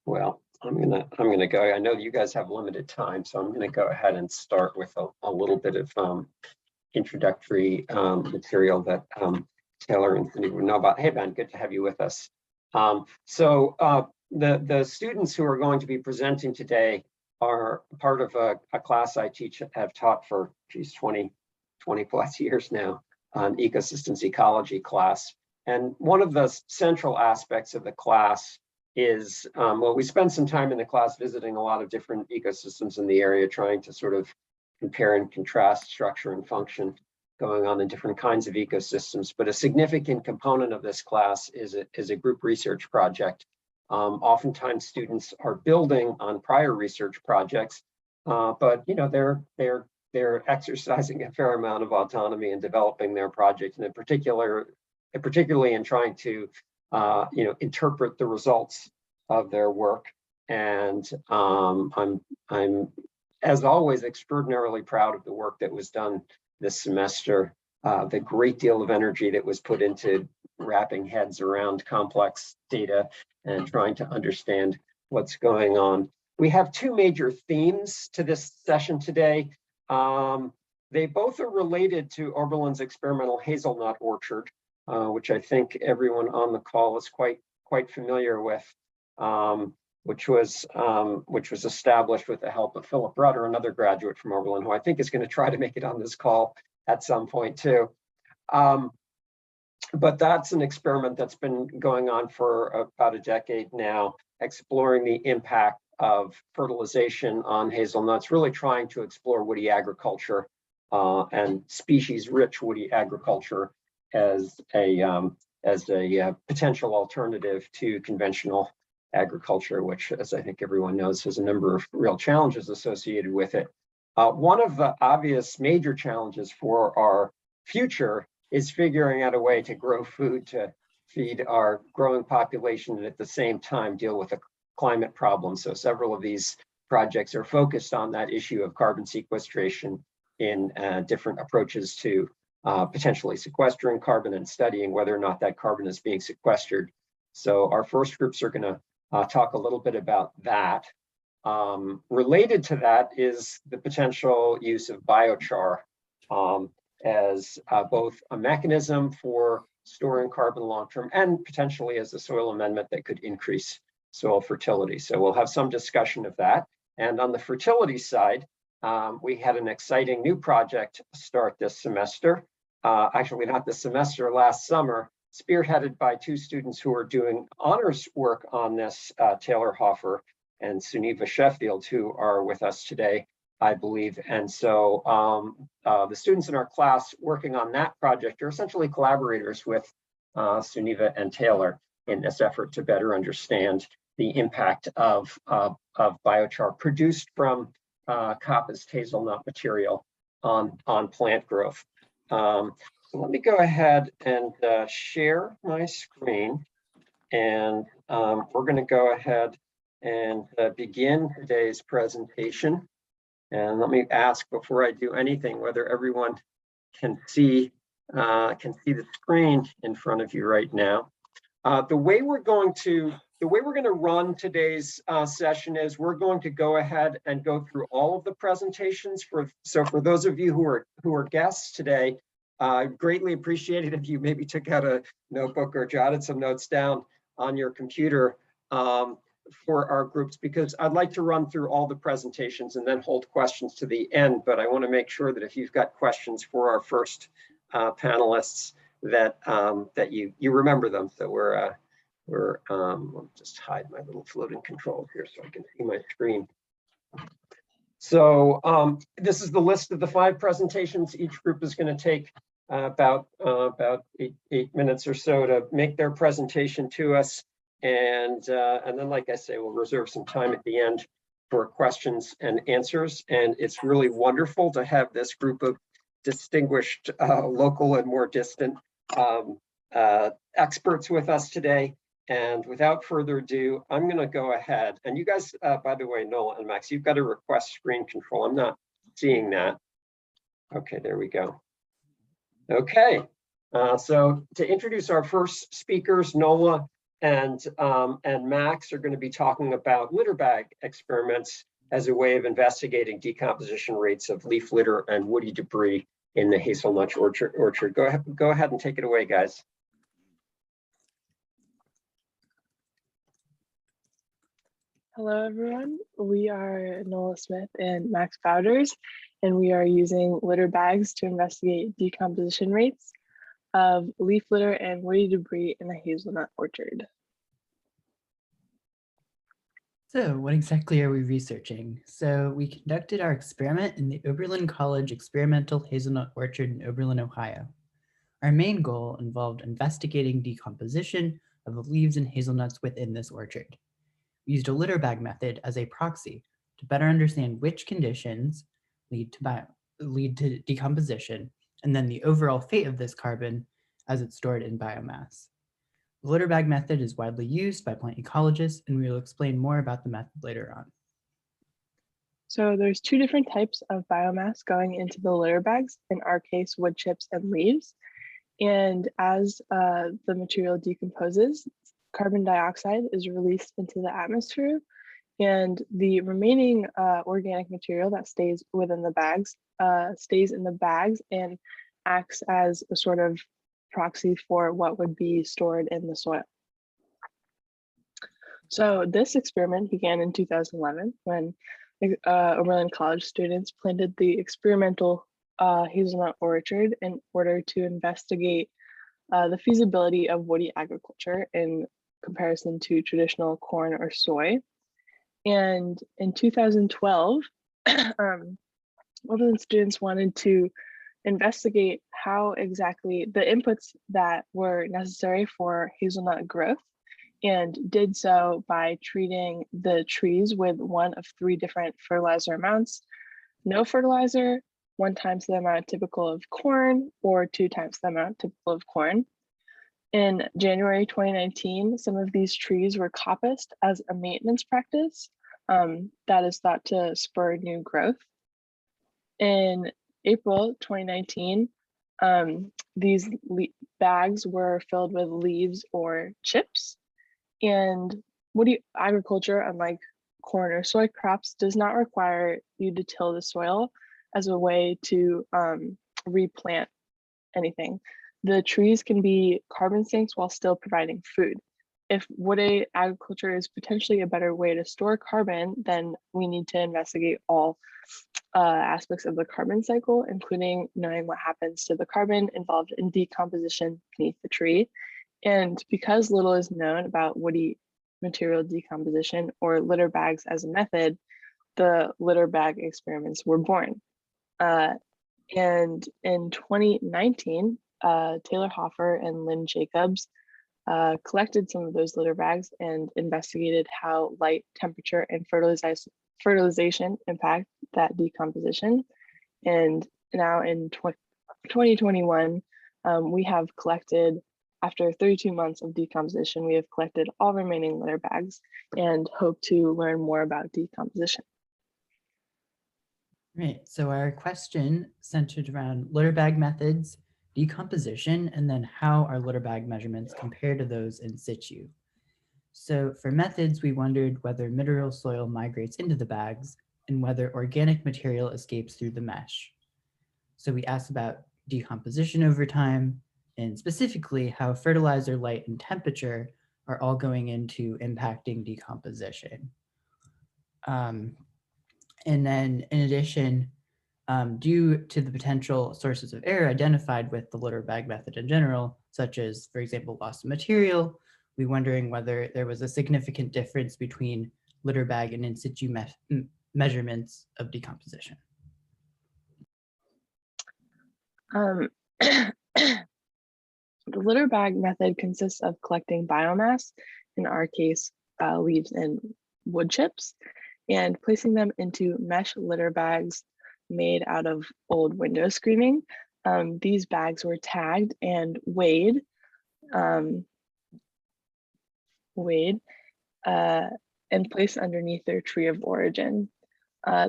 Well, I'm gonna go. I know you guys have limited time, so I'm gonna go ahead and start with a little bit of introductory material that Taylor and Cindy would know about. Hey, Ben, good to have you with us. The students who are going to be presenting today are part of a class I have taught for 20 plus years now, an ecosystems ecology class. And one of the central aspects of the class is, well, we spend some time in the class visiting a lot of different ecosystems in the area, trying to sort of compare and contrast structure and function going on in different kinds of ecosystems. But a significant component of this class is a group research project. Oftentimes students are building on prior research projects, but they're exercising a fair amount of autonomy in developing their project, and particularly in trying to interpret the results of their work. And I'm as always extraordinarily proud of the work that was done this semester, the great deal of energy that was put into wrapping heads around complex data and trying to understand what's going on. We have two major themes to this session today. They both are related to Oberlin's experimental hazelnut orchard, which I think everyone on the call is quite familiar with, which was established with the help of Philip Rudder, another graduate from Oberlin, who I think is going to try to make it on this call at some point too. But that's an experiment that's been going on for about a decade now, exploring the impact of fertilization on hazelnuts, really trying to explore woody agriculture and species-rich woody agriculture as a potential alternative to conventional agriculture, which, as I think everyone knows, has a number of real challenges associated with it. One of the obvious major challenges for our future is figuring out a way to grow food to feed our growing population and at the same time deal with the climate problem. So several of these projects are focused on that issue of carbon sequestration in different approaches to potentially sequestering carbon and studying whether or not that carbon is being sequestered. So our first groups are going to talk a little bit about that. Related to that is the potential use of biochar as both a mechanism for storing carbon long-term and potentially as a soil amendment that could increase soil fertility. So we'll have some discussion of that. And on the fertility side, we had an exciting new project start this semester. Actually, not this semester, last summer, spearheaded by two students who are doing honors work on this, Taylor Hoffer and Suniva Sheffield, who are with us today, I believe. And so the students in our class working on that project are essentially collaborators with Suniva and Taylor in this effort to better understand the impact of biochar produced from coppiced hazelnut material on plant growth. So let me go ahead and share my screen, and we're going to go ahead and begin today's presentation. And let me ask before I do anything whether everyone can see the screen in front of you right now. The way we're going to run today's session is we're going to go ahead and go through all of the presentations. So for those of you who are guests today, greatly appreciated if you maybe took out a notebook or jotted some notes down on your computer for our groups, because I'd like to run through all the presentations and then hold questions to the end. But I want to make sure that if you've got questions for our first panelists, that you remember them. So I'll just hide my little floating control here so I can see my screen. So this is the list of the 5 presentations. Each group is going to take about 8 minutes or so to make their presentation to us. And then, like I say, we'll reserve some time at the end for questions and answers. And it's really wonderful to have this group of distinguished local and more distant experts with us today. And without further ado, I'm going to go ahead. And you guys, by the way, Nola and Max, you've got to request screen control. I'm not seeing that. Okay, there we go. Okay, so to introduce our first speakers, Nola and Max are going to be talking about litter bag experiments as a way of investigating decomposition rates of leaf litter and woody debris in the hazelnut orchard. Go ahead and take it away, guys. Hello, everyone. We are Nola Smith and Max Bowders, and we are using litter bags to investigate decomposition rates of leaf litter and woody debris in the hazelnut orchard. So what exactly are we researching? So we conducted our experiment in the Oberlin College Experimental Hazelnut Orchard in Oberlin, Ohio. Our main goal involved investigating decomposition of the leaves and hazelnuts within this orchard. We used a litter bag method as a proxy to better understand which conditions lead to decomposition, and then the overall fate of this carbon as it's stored in biomass. The litter bag method is widely used by plant ecologists, and we will explain more about the method later on. So there's two different types of biomass going into the litter bags, in our case, wood chips and leaves. And as the material decomposes, carbon dioxide is released into the atmosphere, and the remaining organic material that stays within the bags stays in the bags and acts as a sort of proxy for what would be stored in the soil. So this experiment began in 2011 when Oberlin College students planted the experimental hazelnut orchard in order to investigate the feasibility of woody agriculture in comparison to traditional corn or soy. And in 2012, Oberlin students wanted to investigate how exactly the inputs that were necessary for hazelnut growth, and did so by treating the trees with one of three different fertilizer amounts: no fertilizer, 1 times the amount typical of corn, or 2 times the amount typical of corn. In January 2019, some of these trees were coppiced as a maintenance practice that is thought to spur new growth. In April 2019, these bags were filled with leaves or chips, and woody agriculture, unlike corn or soy crops, does not require you to till the soil as a way to replant anything. The trees can be carbon sinks while still providing food. If woody agriculture is potentially a better way to store carbon, then we need to investigate all aspects of the carbon cycle, including knowing what happens to the carbon involved in decomposition beneath the tree. And because little is known about woody material decomposition or litter bags as a method, the litter bag experiments were born. And in 2019, Taylor Hoffer and Lynn Jacobs collected some of those litter bags and investigated how light, temperature, and fertilization impact that decomposition. And now in 2021, we have collected, after 32 months of decomposition, we have collected all remaining litter bags and hope to learn more about decomposition. Right, so our question centered around litter bag methods, decomposition, and then how our litter bag measurements compare to those in situ. So for methods, we wondered whether mineral soil migrates into the bags and whether organic material escapes through the mesh. So we asked about decomposition over time, and specifically how fertilizer, light, and temperature are all going into impacting decomposition. And then in addition, due to the potential sources of error identified with the litter bag method in general, such as, for example, loss of material, we're wondering whether there was a significant difference between litter bag and in situ measurements of decomposition. The litter bag method consists of collecting biomass, in our case, leaves and wood chips, and placing them into mesh litter bags made out of old window screening. These bags were tagged and weighed and placed underneath their tree of origin.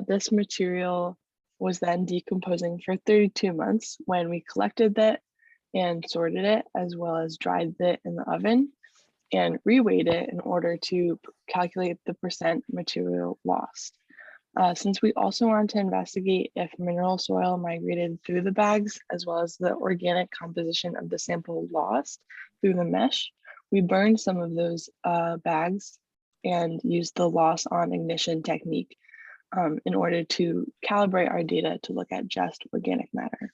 This material was then decomposing for 32 months when we collected it and sorted it, as well as dried it in the oven. and reweight it in order to calculate the percent material lost. Since we also wanted to investigate if mineral soil migrated through the bags, as well as the organic composition of the sample lost through the mesh, we burned some of those bags and used the loss on ignition technique in order to calibrate our data to look at just organic matter.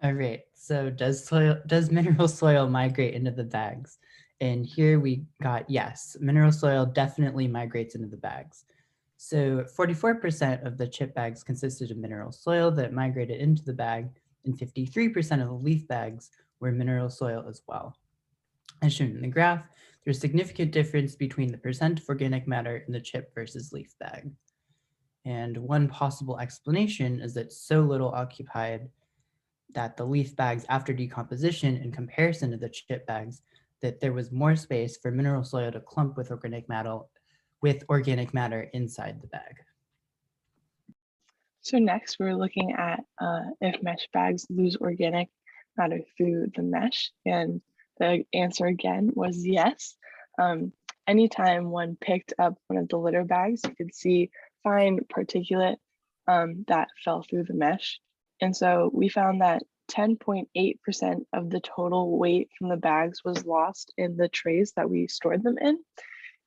All right, so does mineral soil migrate into the bags? And here we got yes, mineral soil definitely migrates into the bags. So 44% of the chip bags consisted of mineral soil that migrated into the bag, and 53% of the leaf bags were mineral soil as well. As shown in the graph, there's significant difference between the percent of organic matter in the chip versus leaf bag. And one possible explanation is that so little occupied that the leaf bags after decomposition in comparison to the chip bags, that there was more space for mineral soil to clump with organic matter inside the bag. So next we're looking at if mesh bags lose organic matter through the mesh, and the answer again was yes. Anytime one picked up one of the litter bags, you could see fine particulate that fell through the mesh. And so we found that 10.8% of the total weight from the bags was lost in the trays that we stored them in.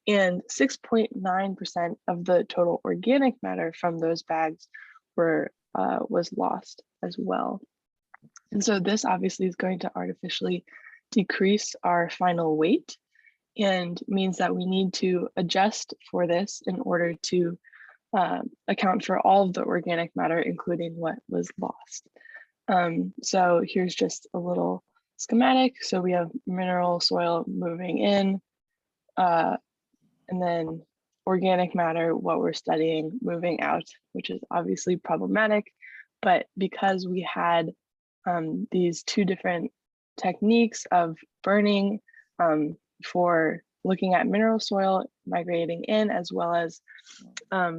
And 6.9% of the total organic matter from those bags was lost as well. And so this obviously is going to artificially decrease our final weight and means that we need to adjust for this in order to account for all of the organic matter, including what was lost. So here's just a little schematic. So we have mineral soil moving in, and then organic matter, what we're studying, moving out, which is obviously problematic. But because we had these two different techniques of burning for looking at mineral soil migrating in, as well as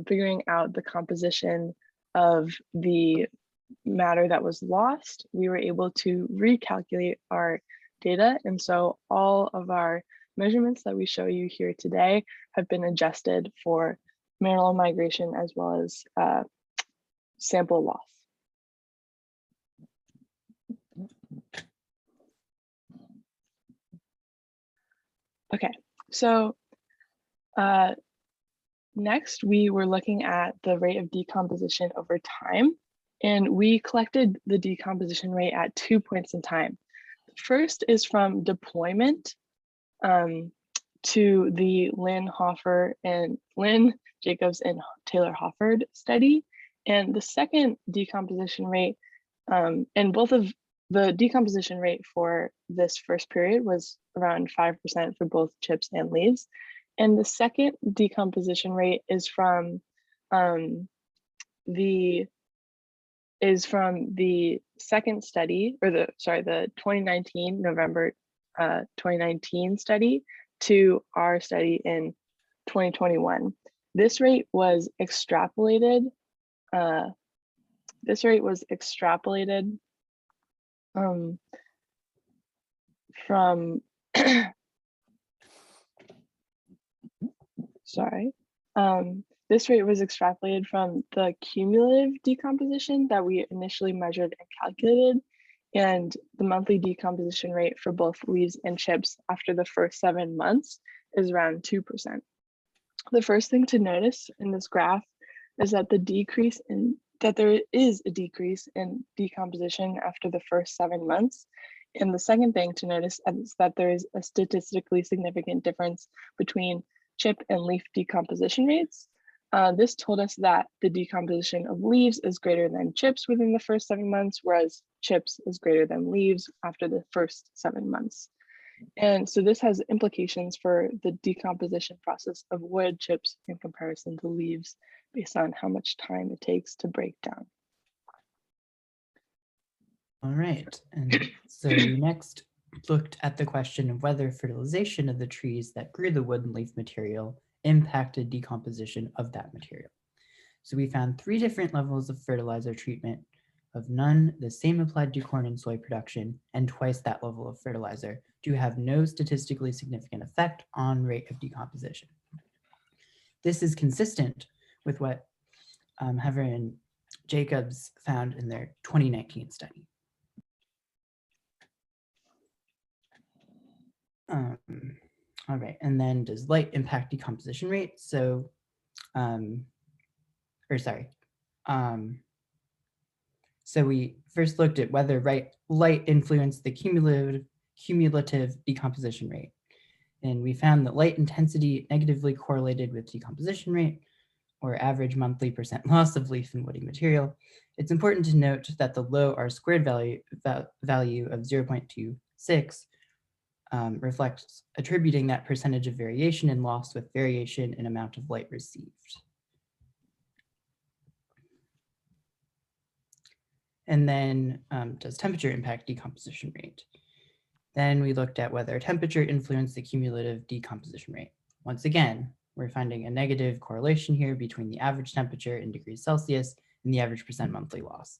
figuring out the composition of the matter that was lost, we were able to recalculate our data. And so all of our measurements that we show you here today have been adjusted for mineral migration as well as sample loss. Okay, so next we were looking at the rate of decomposition over time, and we collected the decomposition rate at 2 points in time. First is from deployment to the Lynn, Jacobs, and Taylor Hofford study. And the second decomposition rate, and both of the decomposition rate for this first period was around 5% for both chips and leaves. And the second decomposition rate is from the second study, or the 2019, November 2019 study to our study in 2021. This rate was extrapolated. From this rate was extrapolated from the cumulative decomposition that we initially measured and calculated, and the monthly decomposition rate for both leaves and chips after the first 7 months is around 2%. The first thing to notice in this graph is that there is a decrease in decomposition after the first 7 months. And the second thing to notice is that there is a statistically significant difference between chip and leaf decomposition rates. This told us that the decomposition of leaves is greater than chips within the first 7 months, whereas chips is greater than leaves after the first 7 months. And so this has implications for the decomposition process of wood chips in comparison to leaves based on how much time it takes to break down. All right, and so we next looked at the question of whether fertilization of the trees that grew the wood and leaf material impacted decomposition of that material. So we found 3 different levels of fertilizer treatment: of none, the same applied to corn and soy production, and twice that level of fertilizer to have no statistically significant effect on rate of decomposition. This is consistent with what Hever and Jacobs found in their 2019 study. All right, and then does light impact decomposition rate? So, so we first looked at whether light influenced the cumulative decomposition rate. And we found that light intensity negatively correlated with decomposition rate, or average monthly percent loss of leaf and woody material. It's important to note that the low R² value of 0.26 reflects attributing that percentage of variation in loss with variation in amount of light received. And then does temperature impact decomposition rate? Then we looked at whether temperature influenced the cumulative decomposition rate. Once again, we're finding a negative correlation here between the average temperature in degrees Celsius and the average percent monthly loss.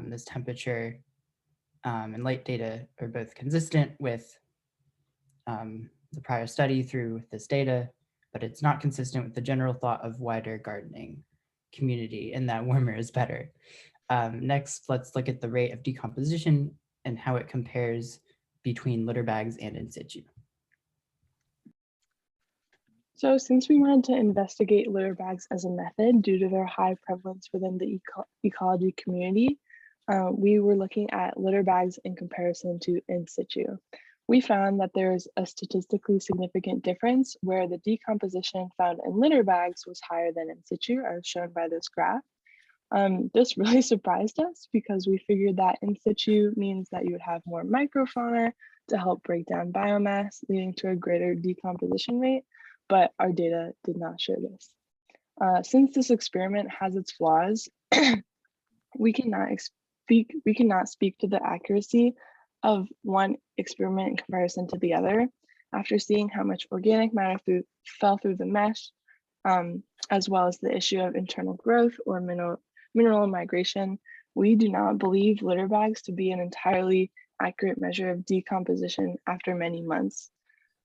This temperature and light data are both consistent with the prior study through this data, but it's not consistent with the general thought of wider gardening community and that warmer is better. Next, let's look at the rate of decomposition and how it compares between litter bags and in situ. So since we wanted to investigate litter bags as a method due to their high prevalence within the ecology community, we were looking at litter bags in comparison to in situ. We found that there is a statistically significant difference where the decomposition found in litter bags was higher than in situ, as shown by this graph. This really surprised us because we figured that in situ means that you would have more microfauna to help break down biomass, leading to a greater decomposition rate, but our data did not show this. Since this experiment has its flaws, we cannot speak to the accuracy of one experiment in comparison to the other. After seeing how much organic matter fell through the mesh, as well as the issue of internal growth or mineral migration, we do not believe litter bags to be an entirely accurate measure of decomposition after many months.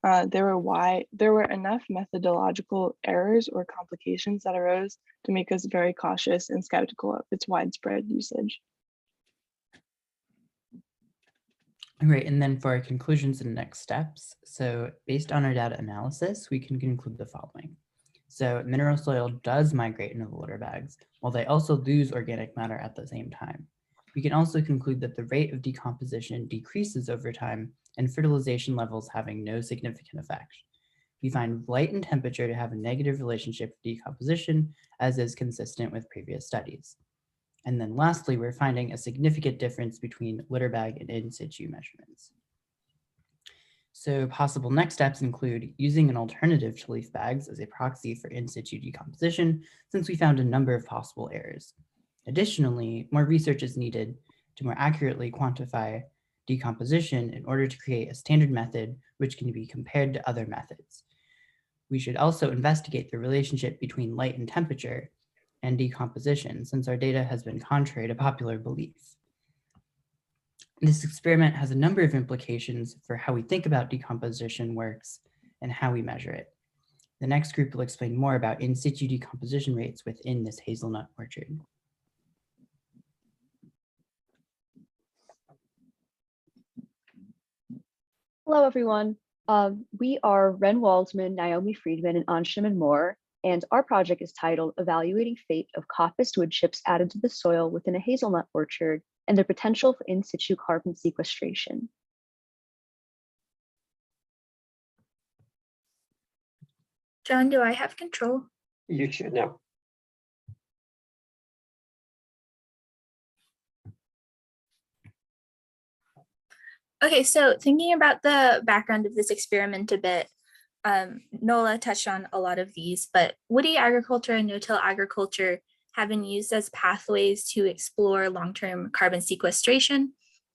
There were enough methodological errors or complications that arose to make us very cautious and skeptical of its widespread usage. All right, and then for our conclusions and next steps. So based on our data analysis, we can conclude the following. So mineral soil does migrate into the litter bags, while they also lose organic matter at the same time. We can also conclude that the rate of decomposition decreases over time and fertilization levels having no significant effect. We find light and temperature to have a negative relationship with decomposition, as is consistent with previous studies. And then lastly, we're finding a significant difference between litter bag and in situ measurements. So possible next steps include using an alternative to leaf bags as a proxy for in situ decomposition, since we found a number of possible errors. Additionally, more research is needed to more accurately quantify decomposition in order to create a standard method which can be compared to other methods. We should also investigate the relationship between light and temperature and decomposition, since our data has been contrary to popular belief. This experiment has a number of implications for how we think about decomposition works and how we measure it. The next group will explain more about in situ decomposition rates within this hazelnut orchard. Hello, everyone. We are Ren Waldman, Naomi Friedman, and Anshuman Moore, and our project is titled Evaluating Fate of Coppice Wood Chips Added to the Soil Within a Hazelnut Orchard and Their Potential for In Situ Carbon Sequestration. John, do I have control? You should know. Okay, so thinking about the background of this experiment a bit, Nola touched on a lot of these, but woody agriculture and no-till agriculture have been used as pathways to explore long-term carbon sequestration,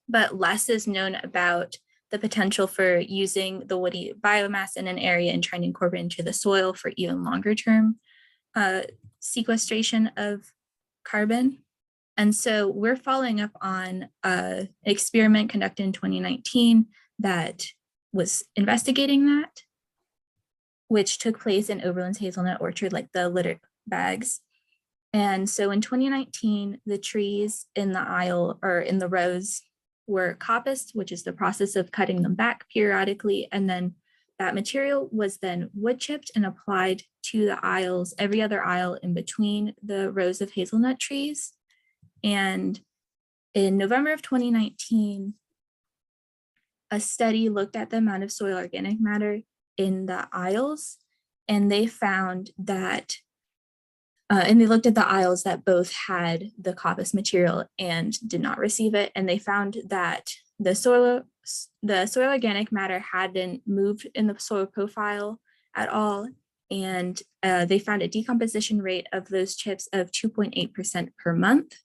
but less is known about the potential for using the woody biomass in an area and trying to incorporate into the soil for even longer-term sequestration of carbon. And so we're following up on an experiment conducted in 2019 that was investigating that, which took place in Oberlin's hazelnut orchard, like the litter bags. And so in 2019, the trees in the aisle or in the rows were coppiced, which is the process of cutting them back periodically. And then that material was then wood chipped and applied to the aisles, every other aisle in between the rows of hazelnut trees. And in November of 2019, a study looked at the amount of soil organic matter in the aisles, and they found that, and they looked at the aisles that both had the coppice material and did not receive it, and they found that the soil organic matter hadn't moved in the soil profile at all, and they found a decomposition rate of those chips of 2.8% per month.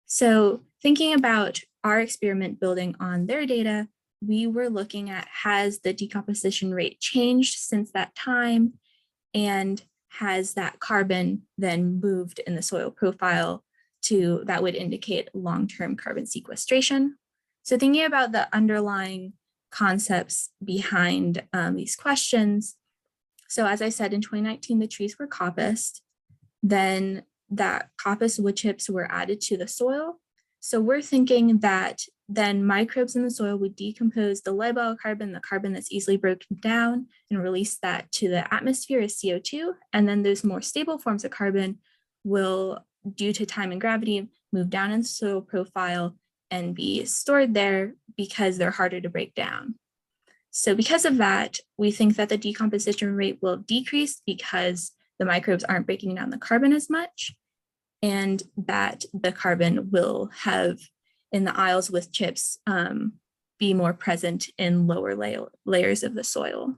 So thinking about our experiment building on their data, we were looking at, has the decomposition rate changed since that time? And has that carbon then moved in the soil profile that would indicate long-term carbon sequestration? So thinking about the underlying concepts behind these questions. So as I said, in 2019, the trees were coppiced. Then that coppice wood chips were added to the soil. So we're thinking that then microbes in the soil would decompose the labile carbon, the carbon that's easily broken down, and release that to the atmosphere as CO2. And then those more stable forms of carbon will, due to time and gravity, move down in the soil profile and be stored there because they're harder to break down. So because of that, we think that the decomposition rate will decrease because the microbes aren't breaking down the carbon as much, and that the carbon will have in the aisles with chips be more present in lower layers of the soil.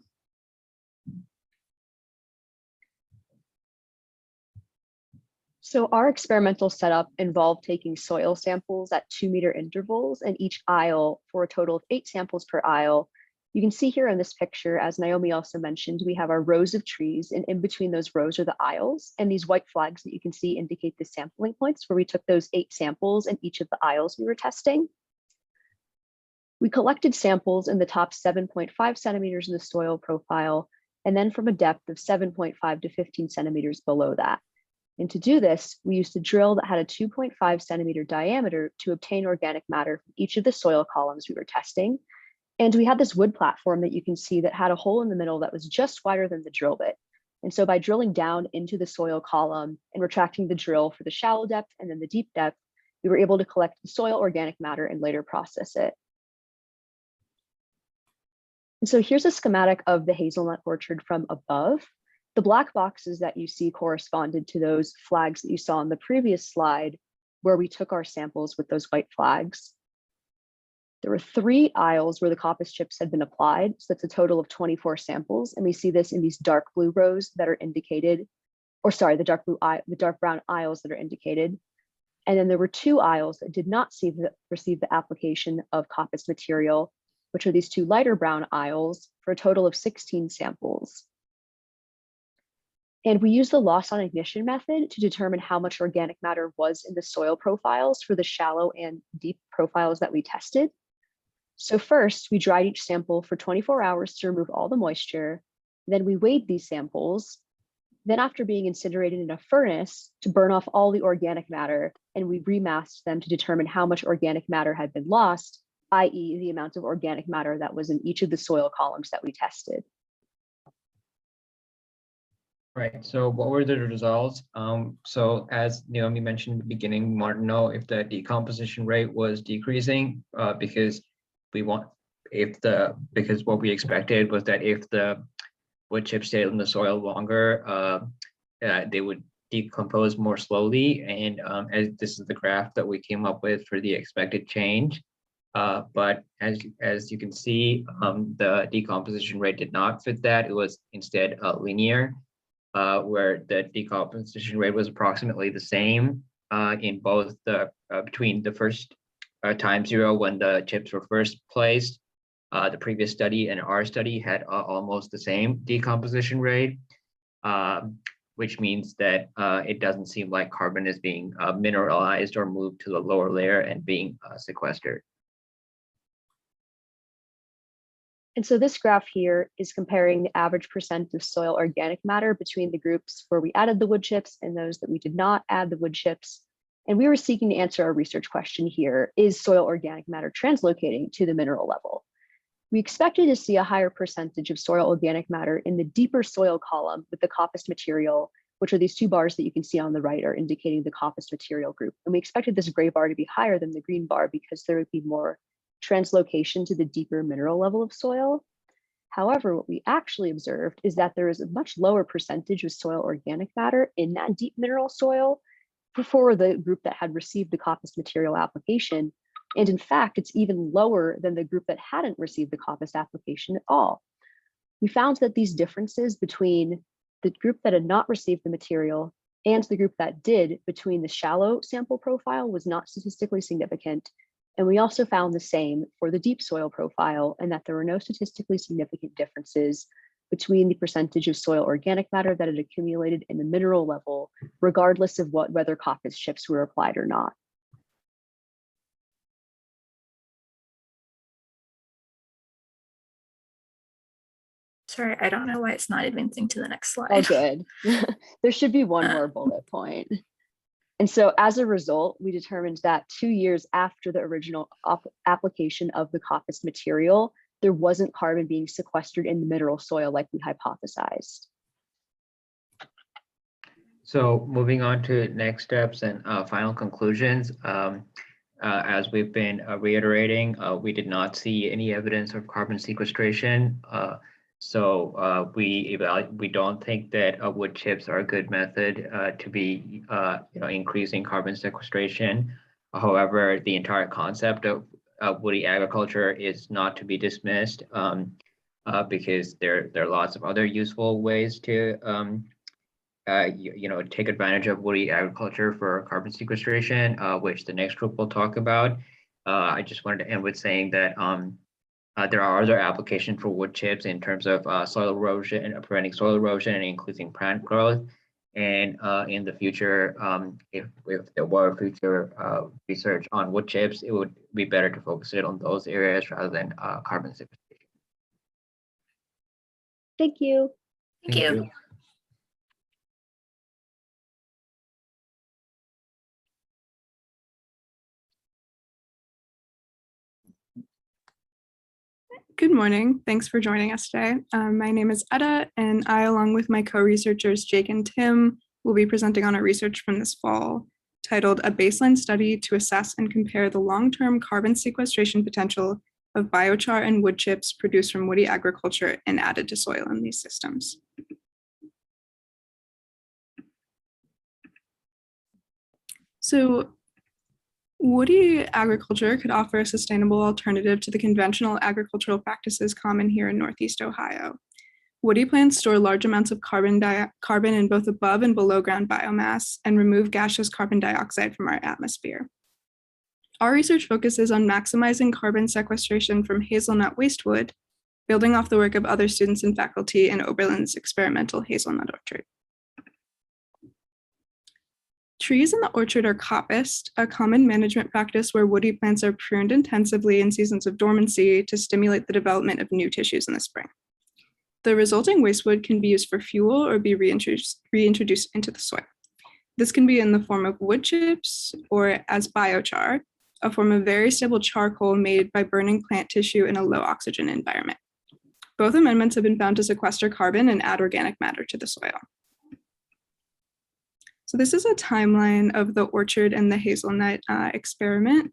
So our experimental setup involved taking soil samples at 2-meter intervals in each aisle for a total of 8 samples per aisle. You can see here in this picture, as Naomi also mentioned, we have our rows of trees, and in between those rows are the aisles, and these white flags that you can see indicate the sampling points where we took those 8 samples in each of the aisles we were testing. We collected samples in the top 7.5 centimeters in the soil profile, and then from a depth of 7.5 to 15 centimeters below that. And to do this, we used a drill that had a 2.5 centimeter diameter to obtain organic matter from each of the soil columns we were testing. And we had this wood platform that you can see that had a hole in the middle that was just wider than the drill bit. And so by drilling down into the soil column and retracting the drill for the shallow depth and then the deep depth, we were able to collect the soil organic matter and later process it. And so here's a schematic of the hazelnut orchard from above. The black boxes that you see corresponded to those flags that you saw on the previous slide, where we took our samples with those white flags. There were 3 aisles where the coppice chips had been applied, so that's a total of 24 samples, and we see this in these dark blue rows that are indicated, or sorry, the dark brown aisles that are indicated. And then there were 2 aisles that did not receive the application of coppice material, which are these 2 lighter brown aisles, for a total of 16 samples. And we used the loss on ignition method to determine how much organic matter was in the soil profiles for the shallow and deep profiles that we tested. So first, we dried each sample for 24 hours to remove all the moisture. Then we weighed these samples. Then after being incinerated in a furnace to burn off all the organic matter, and we remasked them to determine how much organic matter had been lost, i.e. the amount of organic matter that was in each of the soil columns that we tested. Right, so what were the results? So as Naomi mentioned in the beginning, we wanted to know if the decomposition rate was decreasing because what we expected was that if the wood chips stayed in the soil longer, they would decompose more slowly. And as this is the graph that we came up with for the expected change. But as you can see, the decomposition rate did not fit that. It was instead linear. Where the decomposition rate was approximately the same in both the between the first time zero when the chips were first placed. The previous study and our study had almost the same decomposition rate. which means that it doesn't seem like carbon is being mineralized or moved to the lower layer and being sequestered. And so this graph here is comparing the average percent of soil organic matter between the groups where we added the wood chips and those that we did not add the wood chips. And we were seeking to answer our research question here: is soil organic matter translocating to the mineral level? We expected to see a higher percentage of soil organic matter in the deeper soil column with the coppiced material, which are these two bars that you can see on the right are indicating the coppiced material group. And we expected this gray bar to be higher than the green bar because there would be more translocation to the deeper mineral level of soil. However, what we actually observed is that there is a much lower percentage of soil organic matter in that deep mineral soil for the group that had received the coppiced material application. And in fact, it's even lower than the group that hadn't received the coppiced application at all. We found that these differences between the group that had not received the material and the group that did between the shallow sample profile was not statistically significant. And we also found the same for the deep soil profile, and that there were no statistically significant differences between the percentage of soil organic matter that had accumulated in the mineral level, regardless of whether coppiced chips were applied or not. Sorry, I don't know why it's not advancing to the next slide. Oh, good. There should be one more bullet point. And so as a result, we determined that 2 years after the original application of the coppiced material, there wasn't carbon being sequestered in the mineral soil like we hypothesized. So moving on to next steps and final conclusions. As we've been reiterating, we did not see any evidence of carbon sequestration. So we don't think that wood chips are a good method to be increasing carbon sequestration. However, the entire concept of woody agriculture is not to be dismissed because there are lots of other useful ways to take advantage of woody agriculture for carbon sequestration, which the next group will talk about. I just wanted to end with saying that there are other applications for wood chips in terms of soil erosion, preventing soil erosion and increasing plant growth. And in the future, if there were future research on wood chips, it would be better to focus it on those areas rather than carbon sequestration. Thank you. Thank you. Good morning. Thanks for joining us today. My name is Etta, and I, along with my co-researchers Jake and Tim, will be presenting on our research from this fall titled "A Baseline Study to Assess and Compare the Long-Term Carbon Sequestration Potential of Biochar and Wood Chips Produced from Woody Agriculture and Added to Soil in These Systems." So, woody agriculture could offer a sustainable alternative to the conventional agricultural practices common here in Northeast Ohio. Woody plants store large amounts of carbon in both above and below ground biomass and remove gaseous carbon dioxide from our atmosphere. Our research focuses on maximizing carbon sequestration from hazelnut wastewood, building off the work of other students and faculty in Oberlin's experimental hazelnut orchard. Trees in the orchard are coppiced, a common management practice where woody plants are pruned intensively in seasons of dormancy to stimulate the development of new tissues in the spring. The resulting wastewood can be used for fuel or be reintroduced into the soil. This can be in the form of wood chips or as biochar, a form of very stable charcoal made by burning plant tissue in a low oxygen environment. Both amendments have been found to sequester carbon and add organic matter to the soil. So this is a timeline of the orchard and the hazelnut experiment.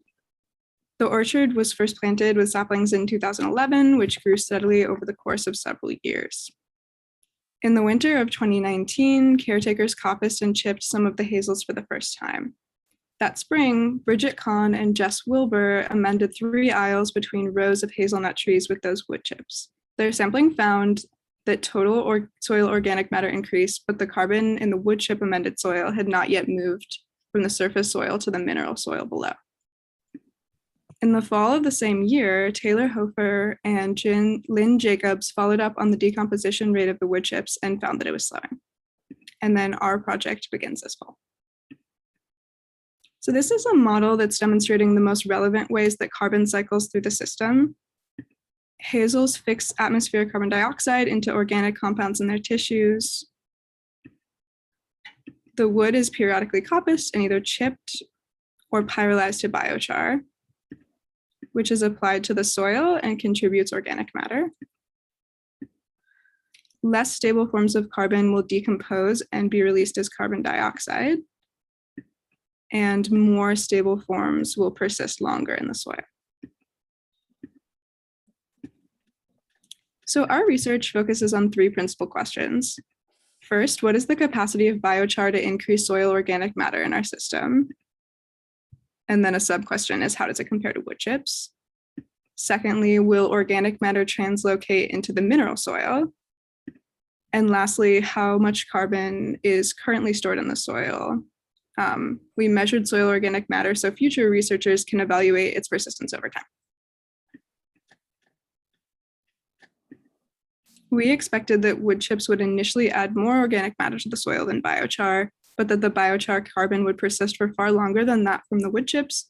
The orchard was first planted with saplings in 2011, which grew steadily over the course of several years. In the winter of 2019, caretakers coppiced and chipped some of the hazels for the first time. That spring, Bridget Kahn and Jess Wilbur amended 3 aisles between rows of hazelnut trees with those wood chips. Their sampling found that total soil organic matter increased, but the carbon in the wood chip amended soil had not yet moved from the surface soil to the mineral soil below. In the fall of the same year, Taylor Hofer and Lynn Jacobs followed up on the decomposition rate of the wood chips and found that it was slowing. and then our project begins this fall. So this is a model that's demonstrating the most relevant ways that carbon cycles through the system. Hazels fix atmospheric carbon dioxide into organic compounds in their tissues. The wood is periodically coppiced and either chipped or pyrolyzed to biochar, which is applied to the soil and contributes organic matter. Less stable forms of carbon will decompose and be released as carbon dioxide, and more stable forms will persist longer in the soil. So our research focuses on three principal questions. First, what is the capacity of biochar to increase soil organic matter in our system? And then a sub-question is, how does it compare to wood chips? Secondly, will organic matter translocate into the mineral soil? And lastly, how much carbon is currently stored in the soil? We measured soil organic matter so future researchers can evaluate its persistence over time. We expected that wood chips would initially add more organic matter to the soil than biochar, but that the biochar carbon would persist for far longer than that from the wood chips.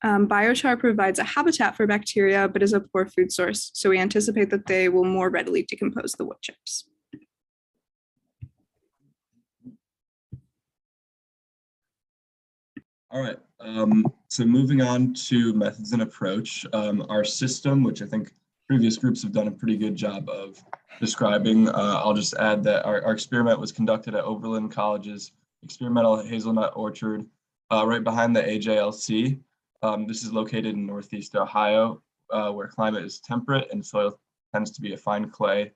Biochar provides a habitat for bacteria, but is a poor food source, so we anticipate that they will more readily decompose the wood chips. All right, so moving on to methods and approach, our system, which I think previous groups have done a pretty good job of describing. I'll just add that our experiment was conducted at Oberlin College's experimental hazelnut orchard right behind the AJLC. This is located in Northeast Ohio, where climate is temperate and soil tends to be a fine clay.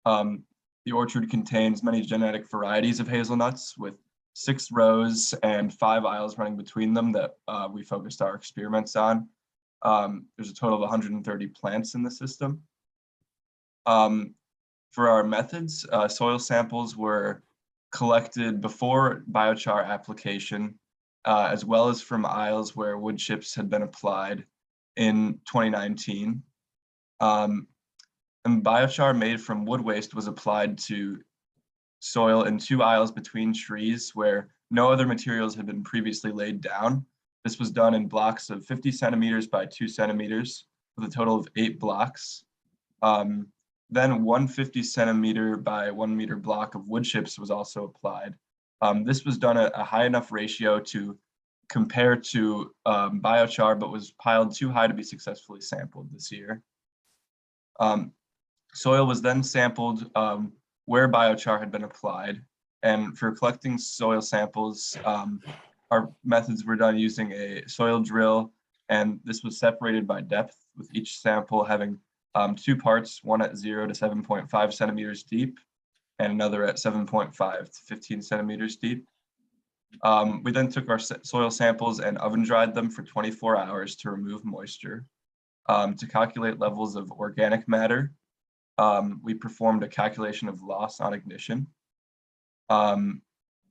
The orchard contains many genetic varieties of hazelnuts with 6 rows and 5 aisles running between them that we focused our experiments on. There's a total of 130 plants in the system. For our methods, soil samples were collected before biochar application, as well as from aisles where wood chips had been applied in 2019. And biochar made from wood waste was applied to soil in 2 aisles between trees where no other materials had been previously laid down. This was done in blocks of 50 centimeters by 2 centimeters with a total of 8 blocks. Then 150 centimeter by 1 meter block of wood chips was also applied. This was done at a high enough ratio to compare to biochar, but was piled too high to be successfully sampled this year. Soil was then sampled where biochar had been applied. And for collecting soil samples, our methods were done using a soil drill, and this was separated by depth, with each sample having 2 parts, one at 0 to 7.5 centimeters deep, and another at 7.5 to 15 centimeters deep. We then took our soil samples and oven dried them for 24 hours to remove moisture. To calculate levels of organic matter, we performed a calculation of loss on ignition.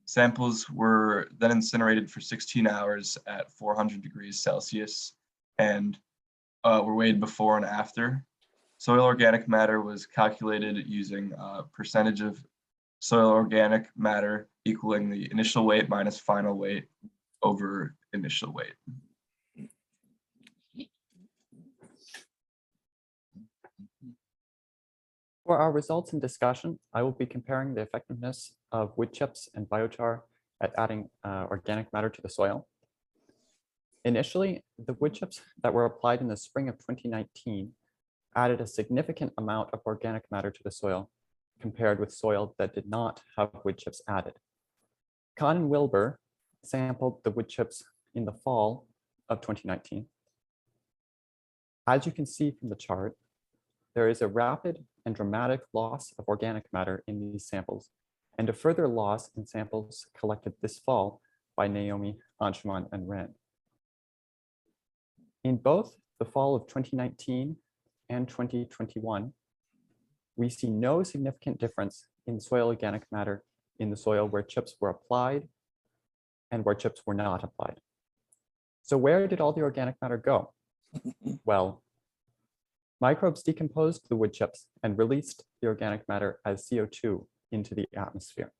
Samples were then incinerated for 16 hours at 400 degrees Celsius and were weighed before and after. Soil organic matter was calculated using a percentage of soil organic matter equaling the initial weight minus final weight over initial weight. For our results and discussion, I will be comparing the effectiveness of wood chips and biochar at adding organic matter to the soil. Initially, the wood chips that were applied in the spring of 2019 added a significant amount of organic matter to the soil compared with soil that did not have wood chips added. Kahn and Wilbur sampled the wood chips in the fall of 2019. As you can see from the chart, there is a rapid and dramatic loss of organic matter in these samples, and a further loss in samples collected this fall by Naomi, Anshuman, and Ren. In both the fall of 2019 and 2021, we see no significant difference in soil organic matter in the soil where chips were applied and where chips were not applied. So where did all the organic matter go? Well, microbes decomposed the wood chips and released the organic matter as CO2 into the atmosphere.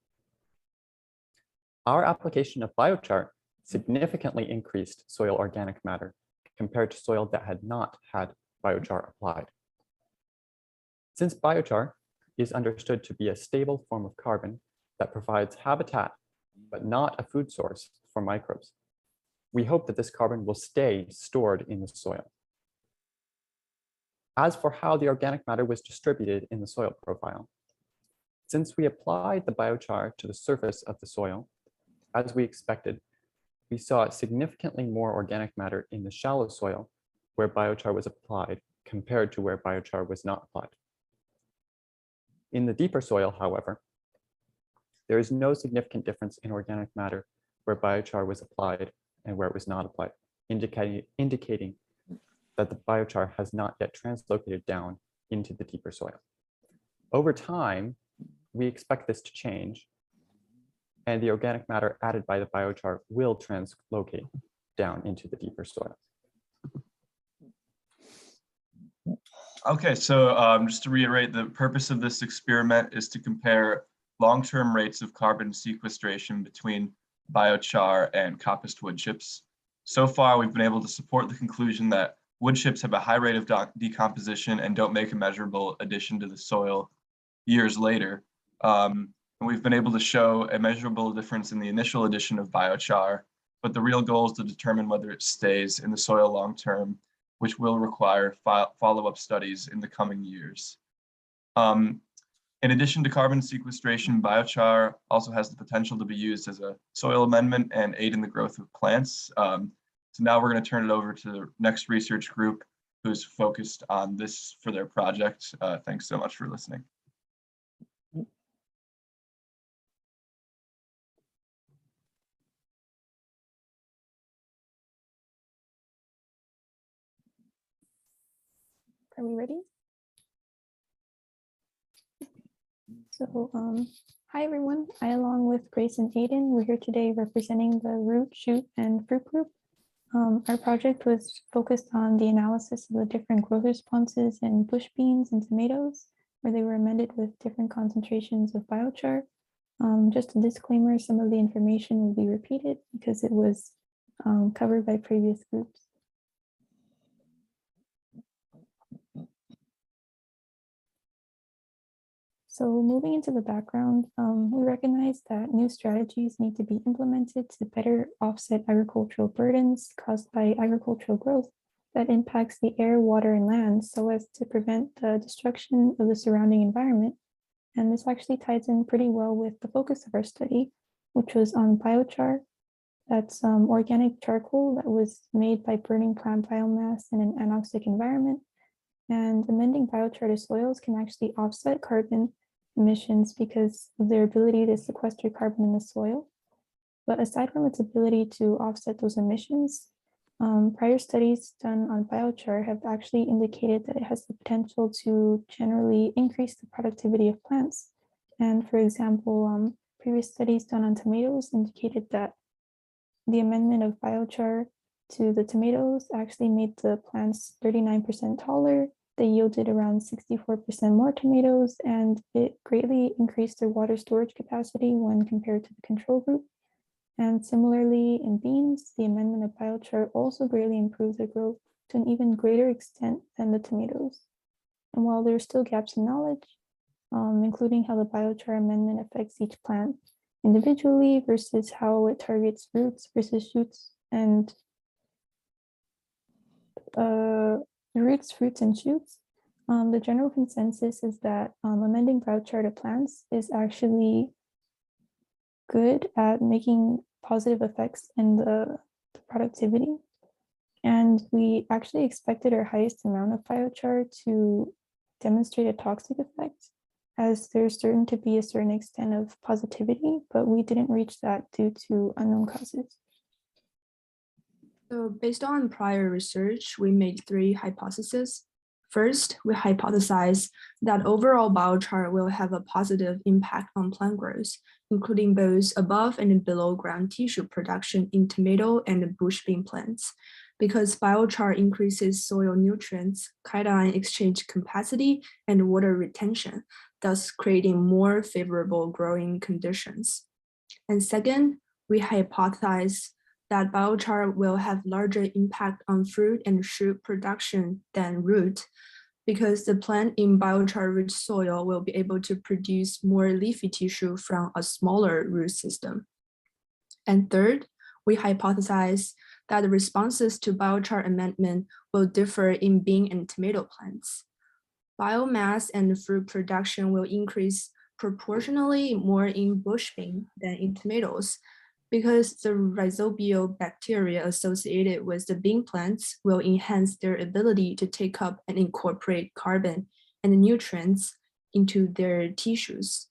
Our application of biochar significantly increased soil organic matter compared to soil that had not had biochar applied. Since biochar is understood to be a stable form of carbon that provides habitat, but not a food source for microbes, we hope that this carbon will stay stored in the soil. As for how the organic matter was distributed in the soil profile, since we applied the biochar to the surface of the soil, as we expected, we saw significantly more organic matter in the shallow soil where biochar was applied compared to where biochar was not applied. In the deeper soil, however, there is no significant difference in organic matter where biochar was applied and where it was not applied, indicating that the biochar has not yet translocated down into the deeper soil. Over time, we expect this to change, and the organic matter added by the biochar will translocate down into the deeper soil. Okay, so just to reiterate, the purpose of this experiment is to compare long-term rates of carbon sequestration between biochar and coppiced wood chips. So far, we've been able to support the conclusion that wood chips have a high rate of decomposition and don't make a measurable addition to the soil years later. And we've been able to show a measurable difference in the initial addition of biochar, but the real goal is to determine whether it stays in the soil long-term, which will require follow-up studies in the coming years. In addition to carbon sequestration, biochar also has the potential to be used as a soil amendment and aid in the growth of plants. So now we're going to turn it over to the next research group who's focused on this for their project. Thanks so much for listening. Are we ready? So, hi everyone. I, along with Grace and Aiden, we're here today representing the root, shoot, and fruit group. Our project was focused on the analysis of the different growth responses in bush beans and tomatoes, where they were amended with different concentrations of biochar. Just a disclaimer, some of the information will be repeated because it was covered by previous groups. So moving into the background, we recognize that new strategies need to be implemented to better offset agricultural burdens caused by agricultural growth that impacts the air, water, and land so as to prevent the destruction of the surrounding environment. And this actually ties in pretty well with the focus of our study, which was on biochar. That's organic charcoal that was made by burning plant biomass in an anoxic environment. And amending biochar to soils can actually offset carbon emissions because of their ability to sequester carbon in the soil. But aside from its ability to offset those emissions, prior studies done on biochar have actually indicated that it has the potential to generally increase the productivity of plants. And for example, previous studies done on tomatoes indicated that the amendment of biochar to the tomatoes actually made the plants 39% taller. They yielded around 64% more tomatoes, and it greatly increased their water storage capacity when compared to the control group. And similarly, in beans, the amendment of biochar also greatly improved their growth to an even greater extent than the tomatoes. And while there are still gaps in knowledge, including how the biochar amendment affects each plant individually versus how it targets roots versus shoots and roots, fruits, and shoots, the general consensus is that amending biochar to plants is actually good at making positive effects in the productivity. And we actually expected our highest amount of biochar to demonstrate a toxic effect, as there's certain to be a certain extent of positivity, but we didn't reach that due to unknown causes. So based on prior research, we made 3 hypotheses. First, we hypothesized that overall biochar will have a positive impact on plant growth, including both above and below ground tissue production in tomato and bush bean plants, because biochar increases soil nutrients, cation exchange capacity, and water retention, thus creating more favorable growing conditions. And second, we hypothesize that biochar will have larger impact on fruit and shoot production than root, because the plant in biochar-rich soil will be able to produce more leafy tissue from a smaller root system. And third, we hypothesize that the responses to biochar amendment will differ in bean and tomato plants. Biomass and fruit production will increase proportionally more in bush bean than in tomatoes, because the rhizobial bacteria associated with the bean plants will enhance their ability to take up and incorporate carbon and nutrients into their tissues.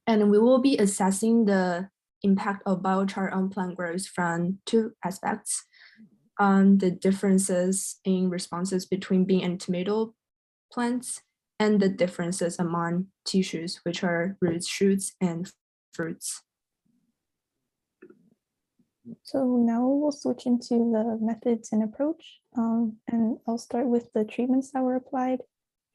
And we will be assessing the impact of biochar on plant growth from two aspects: the differences in responses between bean and tomato plants, and the differences among tissues, which are roots, shoots, and fruits. So now we'll switch into the methods and approach, and I'll start with the treatments that were applied.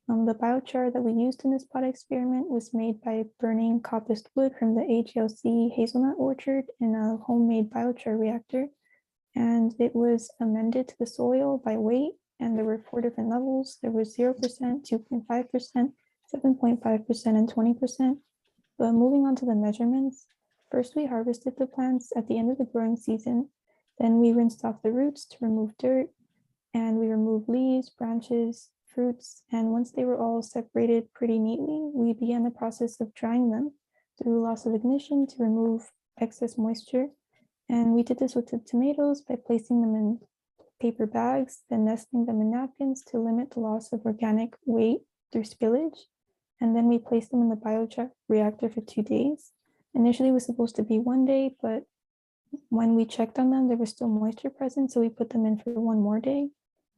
The biochar that we used in this pot experiment was made by burning coppiced wood from the HLC hazelnut orchard in a homemade biochar reactor, and it was amended to the soil by weight, and there were 4 different levels. There was 0%, 2.5%, 7.5%, and 20%. But moving on to the measurements, first we harvested the plants at the end of the growing season. Then we rinsed off the roots to remove dirt, and we removed leaves, branches, fruits, and once they were all separated pretty neatly, we began the process of drying them through loss of ignition to remove excess moisture. And we did this with the tomatoes by placing them in paper bags, then nesting them in napkins to limit the loss of organic weight through spillage. And then we placed them in the biochar reactor for 2 days. Initially it was supposed to be 1 day, but when we checked on them, there was still moisture present, so we put them in for 1 more day.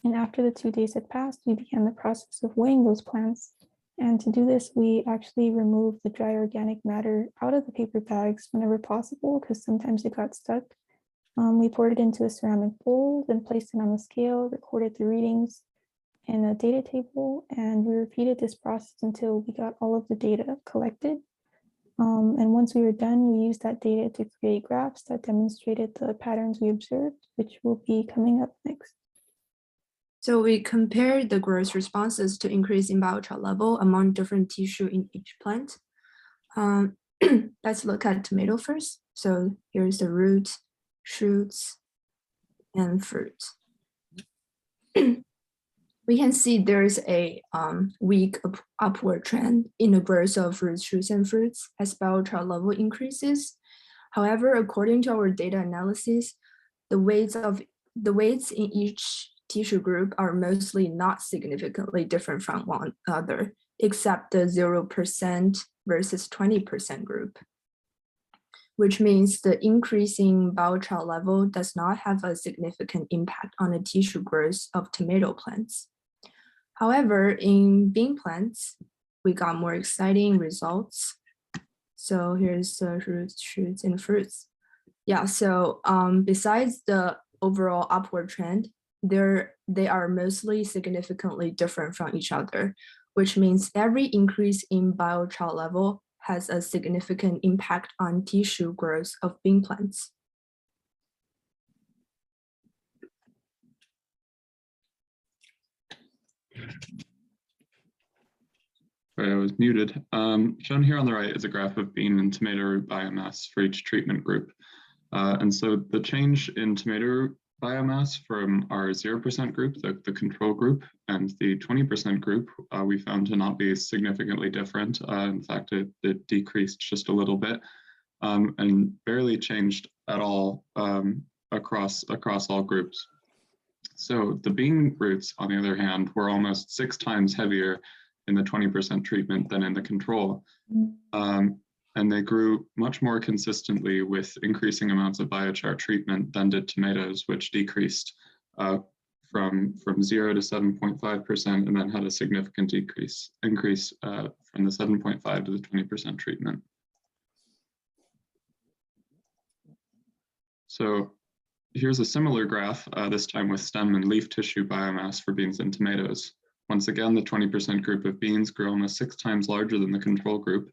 And after the 2 days had passed, we began the process of weighing those plants. And to do this, we actually removed the dry organic matter out of the paper bags whenever possible, because sometimes it got stuck. We poured it into a ceramic bowl, then placed it on the scale, recorded the readings in a data table, and we repeated this process until we got all of the data collected. And once we were done, we used that data to create graphs that demonstrated the patterns we observed, which will be coming up next. So we compared the growth responses to increase in biochar level among different tissue in each plant. Let's look at tomato first. So here's the root, shoots, and fruit. We can see there's a weak upward trend in the growth of roots, shoots, and fruits as biochar level increases. However, according to our data analysis, the weights in each tissue group are mostly not significantly different from one another, except the 0% versus 20% group, which means the increasing biochar level does not have a significant impact on the tissue growth of tomato plants. However, in bean plants, we got more exciting results. So here's the roots, shoots, and fruits. Yeah, so besides the overall upward trend, they are mostly significantly different from each other, which means every increase in biochar level has a significant impact on tissue growth of bean plants. Sorry, I was muted. Shown here on the right is a graph of bean and tomato root biomass for each treatment group. And so the change in tomato biomass from our 0% group, the control group, and the 20% group, we found to not be significantly different. In fact, it decreased just a little bit and barely changed at all across all groups. So the bean roots, on the other hand, were almost 6 times heavier in the 20% treatment than in the control. And they grew much more consistently with increasing amounts of biochar treatment than did tomatoes, which decreased from 0 to 7.5%, and then had a significant increase from the 7.5 to the 20% treatment. So here's a similar graph, this time with stem and leaf tissue biomass for beans and tomatoes. Once again, the 20% group of beans grew almost 6 times larger than the control group,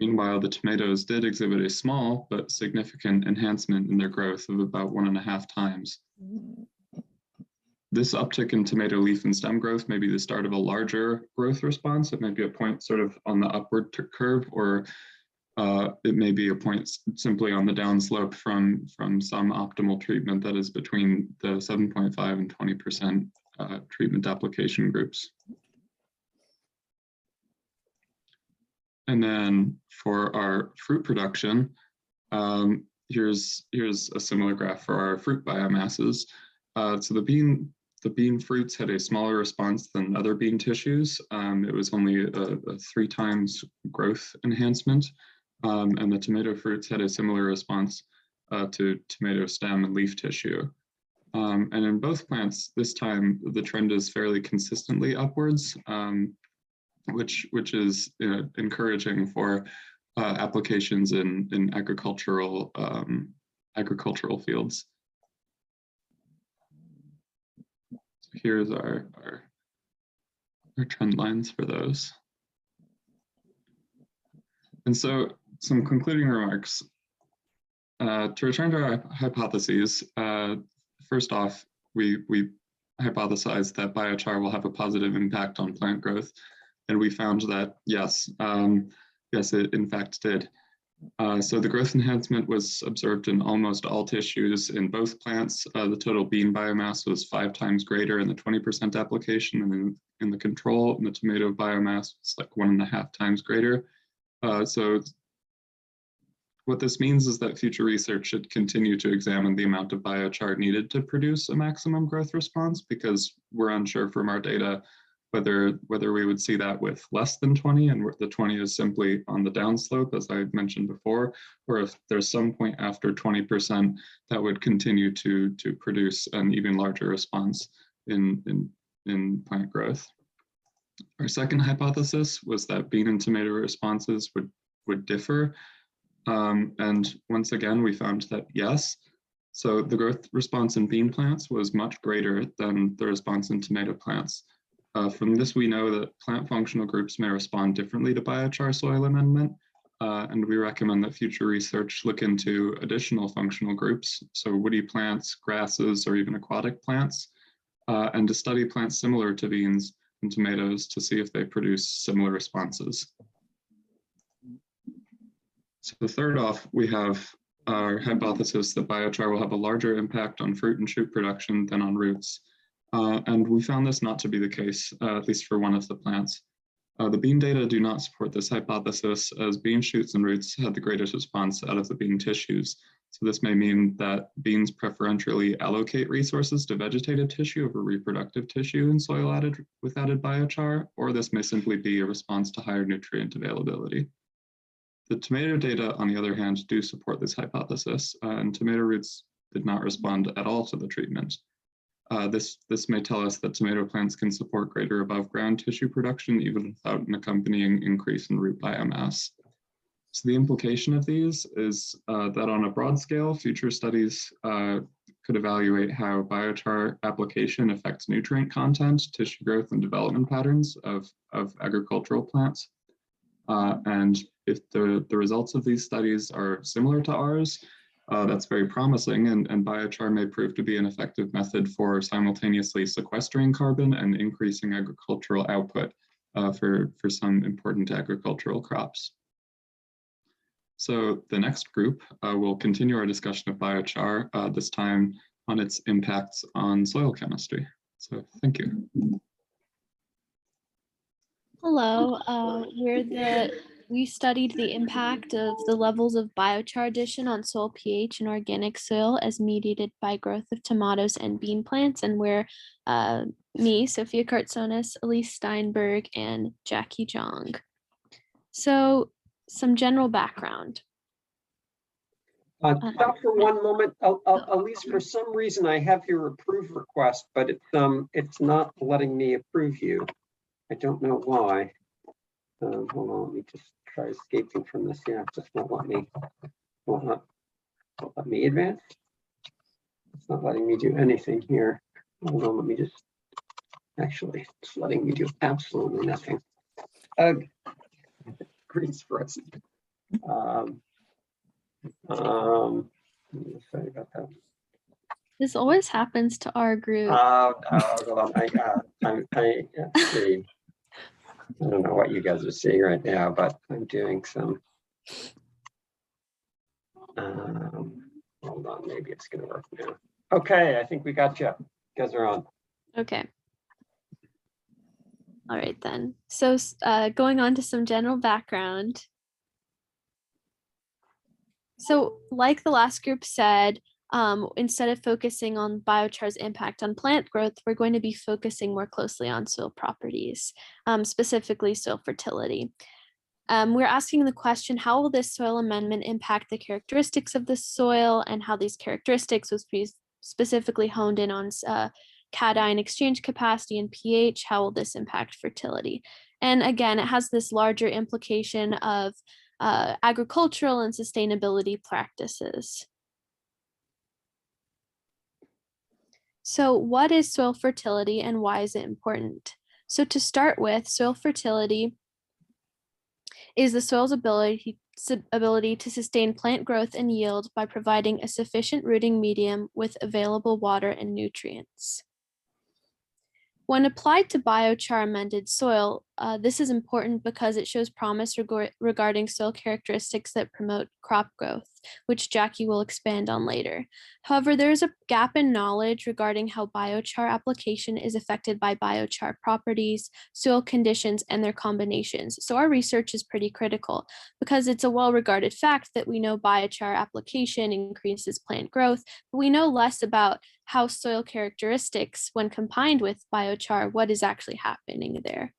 Meanwhile, the tomatoes did exhibit a small but significant enhancement in their growth of about 1.5 times. This uptick in tomato leaf and stem growth may be the start of a larger growth response. It may be a point sort of on the upward curve, or it may be a point simply on the downslope from some optimal treatment that is between the 7.5 and 20% treatment application groups. And then for our fruit production, here's a similar graph for our fruit biomasses. So the bean fruits had a smaller response than other bean tissues. It was only a 3 times growth enhancement. And the tomato fruits had a similar response to tomato stem and leaf tissue. And in both plants, this time the trend is fairly consistently upwards, which is encouraging for applications in agricultural fields. So here's our trend lines for those. And so some concluding remarks. To return to our hypotheses, first off, we hypothesized that biochar will have a positive impact on plant growth. And we found that, yes, it in fact did. So the growth enhancement was observed in almost all tissues in both plants. The total bean biomass was 5 times greater in the 20% application, and then in the control, in the tomato biomass, it's like 1.5 times greater. So what this means is that future research should continue to examine the amount of biochar needed to produce a maximum growth response, because we're unsure from our data whether we would see that with less than 20 and the 20 is simply on the downslope, as I mentioned before, or if there's some point after 20% that would continue to produce an even larger response in plant growth. Our second hypothesis was that bean and tomato responses would differ. And once again, we found that yes. So the growth response in bean plants was much greater than the response in tomato plants. From this, we know that plant functional groups may respond differently to biochar soil amendment, and we recommend that future research look into additional functional groups, so woody plants, grasses, or even aquatic plants, and to study plants similar to beans and tomatoes to see if they produce similar responses. So third off, we have our hypothesis that biochar will have a larger impact on fruit and shoot production than on roots. And we found this not to be the case, at least for one of the plants. The bean data do not support this hypothesis, as bean shoots and roots had the greatest response out of the bean tissues. So this may mean that beans preferentially allocate resources to vegetative tissue over reproductive tissue in soil with added biochar, or this may simply be a response to higher nutrient availability. The tomato data, on the other hand, do support this hypothesis, and tomato roots did not respond at all to the treatment. This may tell us that tomato plants can support greater above ground tissue production even without an accompanying increase in root biomass. So the implication of these is that on a broad scale, future studies could evaluate how biochar application affects nutrient content, tissue growth, and development patterns of agricultural plants. And if the results of these studies are similar to ours, that's very promising, and biochar may prove to be an effective method for simultaneously sequestering carbon and increasing agricultural output for some important agricultural crops. So the next group will continue our discussion of biochar, this time on its impacts on soil chemistry. So thank you. Hello, we studied the impact of the levels of biochar addition on soil pH and organic soil as mediated by growth of tomatoes and bean plants. And we're me, Sophia Kartsonis, Elise Steinberg, and Jackie Jong. So some general background. Stop for one moment, Elise. For some reason, I have your approve request, but it's not letting me approve you. I don't know why. Hold on, let me just try escaping from this. Yeah, it just won't let me advance. It's not letting me do anything here. Hold on, let me just, actually, it's letting me do absolutely nothing. freeze frozen. Sorry about that. This always happens to our group. Hold on. Let's see. I don't know what you guys are seeing right now, but I'm doing some. Hold on, maybe it's going to work now. Okay, I think we got you. You guys are on. Okay. All right then. So going on to some general background. So like the last group said, instead of focusing on biochar's impact on plant growth, we're going to be focusing more closely on soil properties, specifically soil fertility. We're asking the question, how will this soil amendment impact the characteristics of the soil, and how these characteristics was specifically honed in on cation exchange capacity and pH? How will this impact fertility? And again, it has this larger implication of agricultural and sustainability practices. So what is soil fertility and why is it important? So to start with, soil fertility is the soil's ability to sustain plant growth and yield by providing a sufficient rooting medium with available water and nutrients. When applied to biochar amended soil, this is important because it shows promise regarding soil characteristics that promote crop growth, which Jackie will expand on later. However, there is a gap in knowledge regarding how biochar application is affected by biochar properties, soil conditions, and their combinations. So our research is pretty critical because it's a well-regarded fact that we know biochar application increases plant growth, but we know less about how soil characteristics, when combined with biochar, what is actually happening there.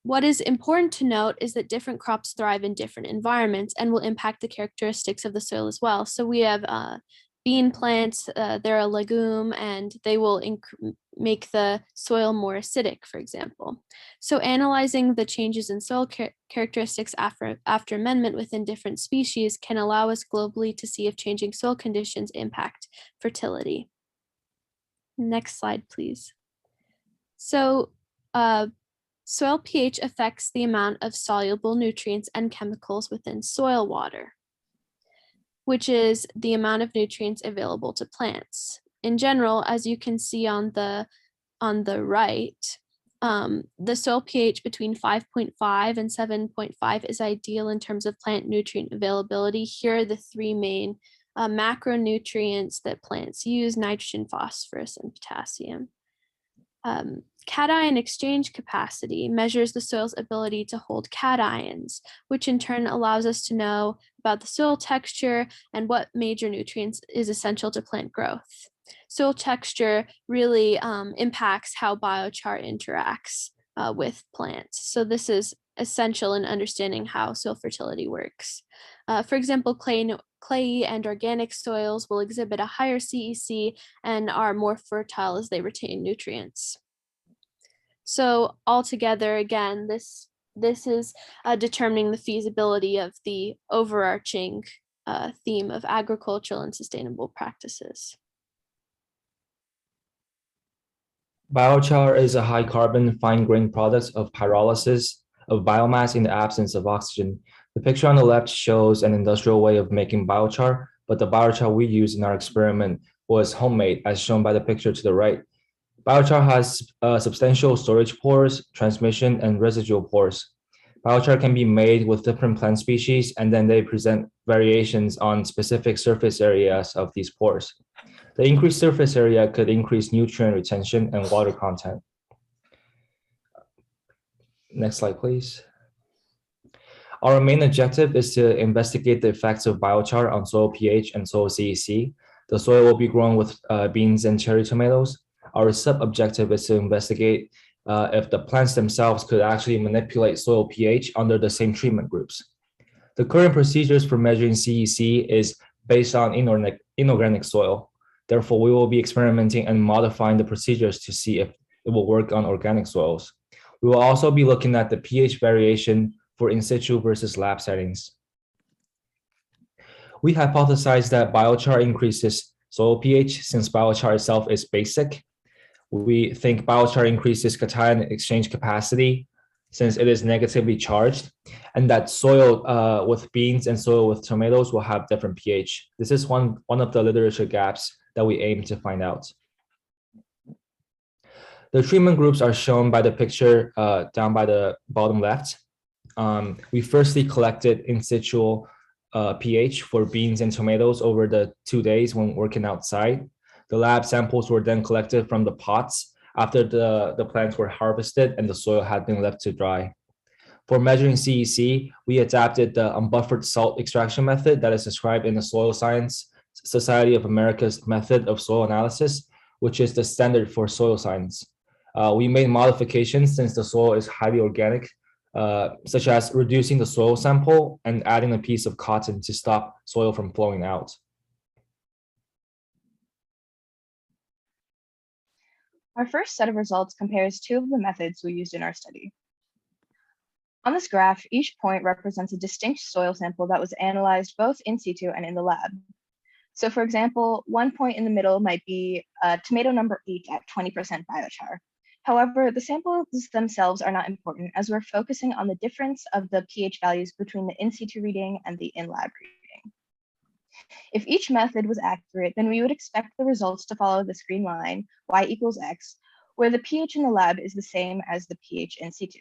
What is important to note is that different crops thrive in different environments and will impact the characteristics of the soil as well. So we have bean plants, they're a legume, and they will make the soil more acidic, for example. So analyzing the changes in soil characteristics after amendment within different species can allow us globally to see if changing soil conditions impact fertility. Next slide, please. So soil pH affects the amount of soluble nutrients and chemicals within soil water, which is the amount of nutrients available to plants. In general, as you can see on the right, the soil pH between 5.5 and 7.5 is ideal in terms of plant nutrient availability. Here are the three main macronutrients that plants use: nitrogen, phosphorus, and potassium. Cation exchange capacity measures the soil's ability to hold cations, which in turn allows us to know about the soil texture and what major nutrients is essential to plant growth. Soil texture really impacts how biochar interacts with plants. So this is essential in understanding how soil fertility works. For example, clayey and organic soils will exhibit a higher CEC and are more fertile as they retain nutrients. So altogether, again, this is determining the feasibility of the overarching theme of agricultural and sustainable practices. Biochar is a high carbon, fine grained product of pyrolysis of biomass in the absence of oxygen. The picture on the left shows an industrial way of making biochar, but the biochar we used in our experiment was homemade, as shown by the picture to the right. Biochar has substantial storage pores, transmission, and residual pores. Biochar can be made with different plant species, and then they present variations on specific surface areas of these pores. The increased surface area could increase nutrient retention and water content. Next slide, please. Our main objective is to investigate the effects of biochar on soil pH and soil CEC. The soil will be grown with beans and cherry tomatoes. Our sub-objective is to investigate if the plants themselves could actually manipulate soil pH under the same treatment groups. The current procedures for measuring CEC is based on inorganic soil. Therefore, we will be experimenting and modifying the procedures to see if it will work on organic soils. We will also be looking at the pH variation for in situ versus lab settings. We hypothesize that biochar increases soil pH since biochar itself is basic. We think biochar increases cation exchange capacity since it is negatively charged, and that soil with beans and soil with tomatoes will have different pH. This is one of the literature gaps that we aim to find out. The treatment groups are shown by the picture down by the bottom left. We firstly collected in situ pH for beans and tomatoes over the 2 days when working outside. The lab samples were then collected from the pots after the plants were harvested and the soil had been left to dry. For measuring CEC, we adapted the unbuffered salt extraction method that is described in the Soil Science Society of America's method of soil analysis, which is the standard for soil science. We made modifications since the soil is highly organic, such as reducing the soil sample and adding a piece of cotton to stop soil from flowing out. Our first set of results compares two of the methods we used in our study. On this graph, each point represents a distinct soil sample that was analyzed both in situ and in the lab. So for example, one point in the middle might be tomato number 8 at 20% biochar. However, the samples themselves are not important as we're focusing on the difference of the pH values between the in situ reading and the in-lab reading. If each method was accurate, then we would expect the results to follow this green line, y equals x, where the pH in the lab is the same as the pH in situ.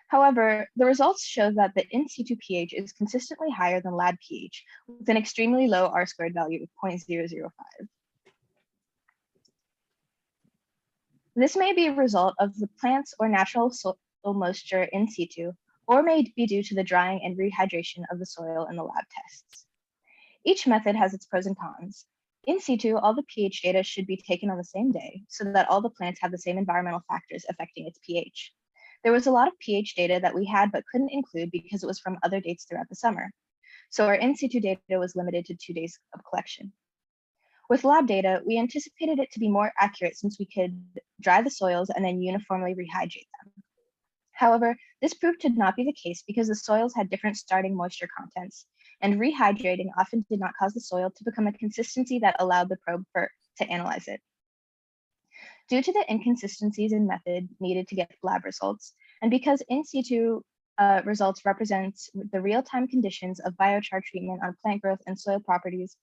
However, the results show that the in situ pH is consistently higher than lab pH, with an extremely low R-squared value of 0.005. This may be a result of the plants or natural soil moisture in situ, or may be due to the drying and rehydration of the soil in the lab tests. Each method has its pros and cons. In situ, all the pH data should be taken on the same day so that all the plants have the same environmental factors affecting its pH. There was a lot of pH data that we had but couldn't include because it was from other dates throughout the summer. So our in situ data was limited to 2 days of collection. With lab data, we anticipated it to be more accurate since we could dry the soils and then uniformly rehydrate them. However, this proved to not be the case because the soils had different starting moisture contents, and rehydrating often did not cause the soil to become a consistency that allowed the probe to analyze it. Due to the inconsistencies in method needed to get lab results, and because in situ results represent the real-time conditions of biochar treatment on plant growth and soil properties,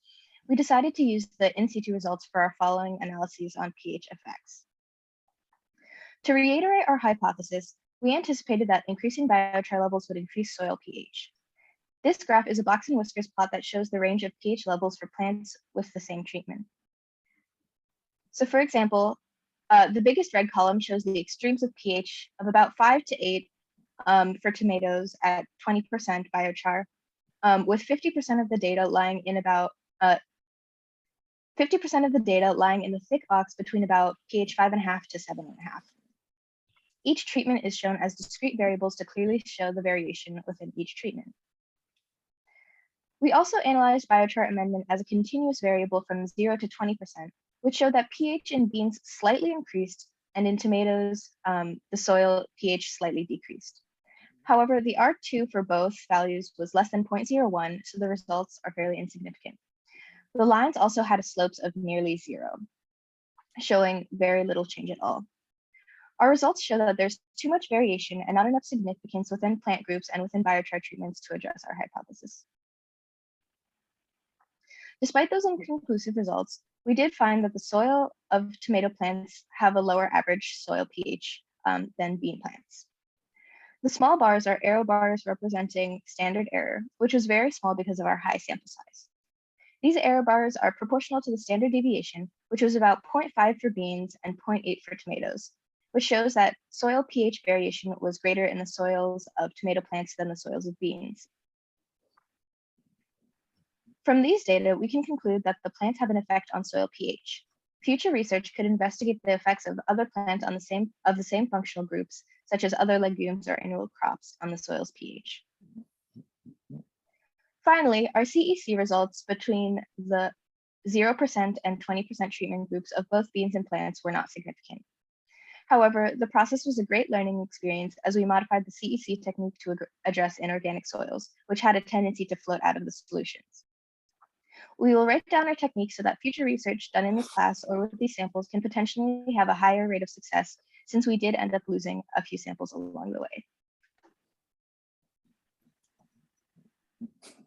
we decided to use the in situ results for our following analyses on pH effects. To reiterate our hypothesis, we anticipated that increasing biochar levels would increase soil pH. This graph is a box and whiskers plot that shows the range of pH levels for plants with the same treatment. So for example, the biggest red column shows the extremes of pH of about 5 to 8 for tomatoes at 20% biochar, with 50% of the data lying in about 50% of the data lying in the thick box between about pH 5.5 to 7.5. Each treatment is shown as discrete variables to clearly show the variation within each treatment. We also analyzed biochar amendment as a continuous variable from 0 to 20%, which showed that pH in beans slightly increased and in tomatoes, the soil pH slightly decreased. However, the R2 for both values was less than 0.01, so the results are fairly insignificant. The lines also had slopes of nearly 0, showing very little change at all. Our results show that there's too much variation and not enough significance within plant groups and within biochar treatments to address our hypothesis. Despite those inconclusive results, we did find that the soil of tomato plants have a lower average soil pH than bean plants. The small bars are arrow bars representing standard error, which was very small because of our high sample size. These error bars are proportional to the standard deviation, which was about 0.5 for beans and 0.8 for tomatoes, which shows that soil pH variation was greater in the soils of tomato plants than the soils of beans. From these data, we can conclude that the plants have an effect on soil pH. Future research could investigate the effects of other plants on the same functional groups, such as other legumes or annual crops on the soil's pH. Finally, our CEC results between the 0% and 20% treatment groups of both beans and plants were not significant. However, the process was a great learning experience as we modified the CEC technique to address inorganic soils, which had a tendency to float out of the solutions. We will write down our techniques so that future research done in this class or with these samples can potentially have a higher rate of success since we did end up losing a few samples along the way.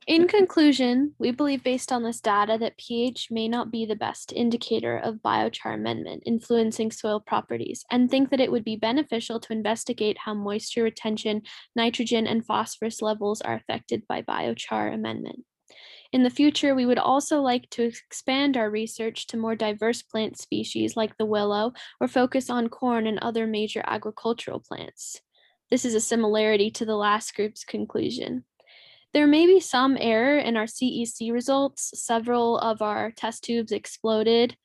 In conclusion, we believe based on this data that pH may not be the best indicator of biochar amendment influencing soil properties, and think that it would be beneficial to investigate how moisture retention, nitrogen, and phosphorus levels are affected by biochar amendment. In the future, we would also like to expand our research to more diverse plant species like the willow, or focus on corn and other major agricultural plants. This is a similarity to the last group's conclusion. There may be some error in our CEC results. Several of our test tubes exploded.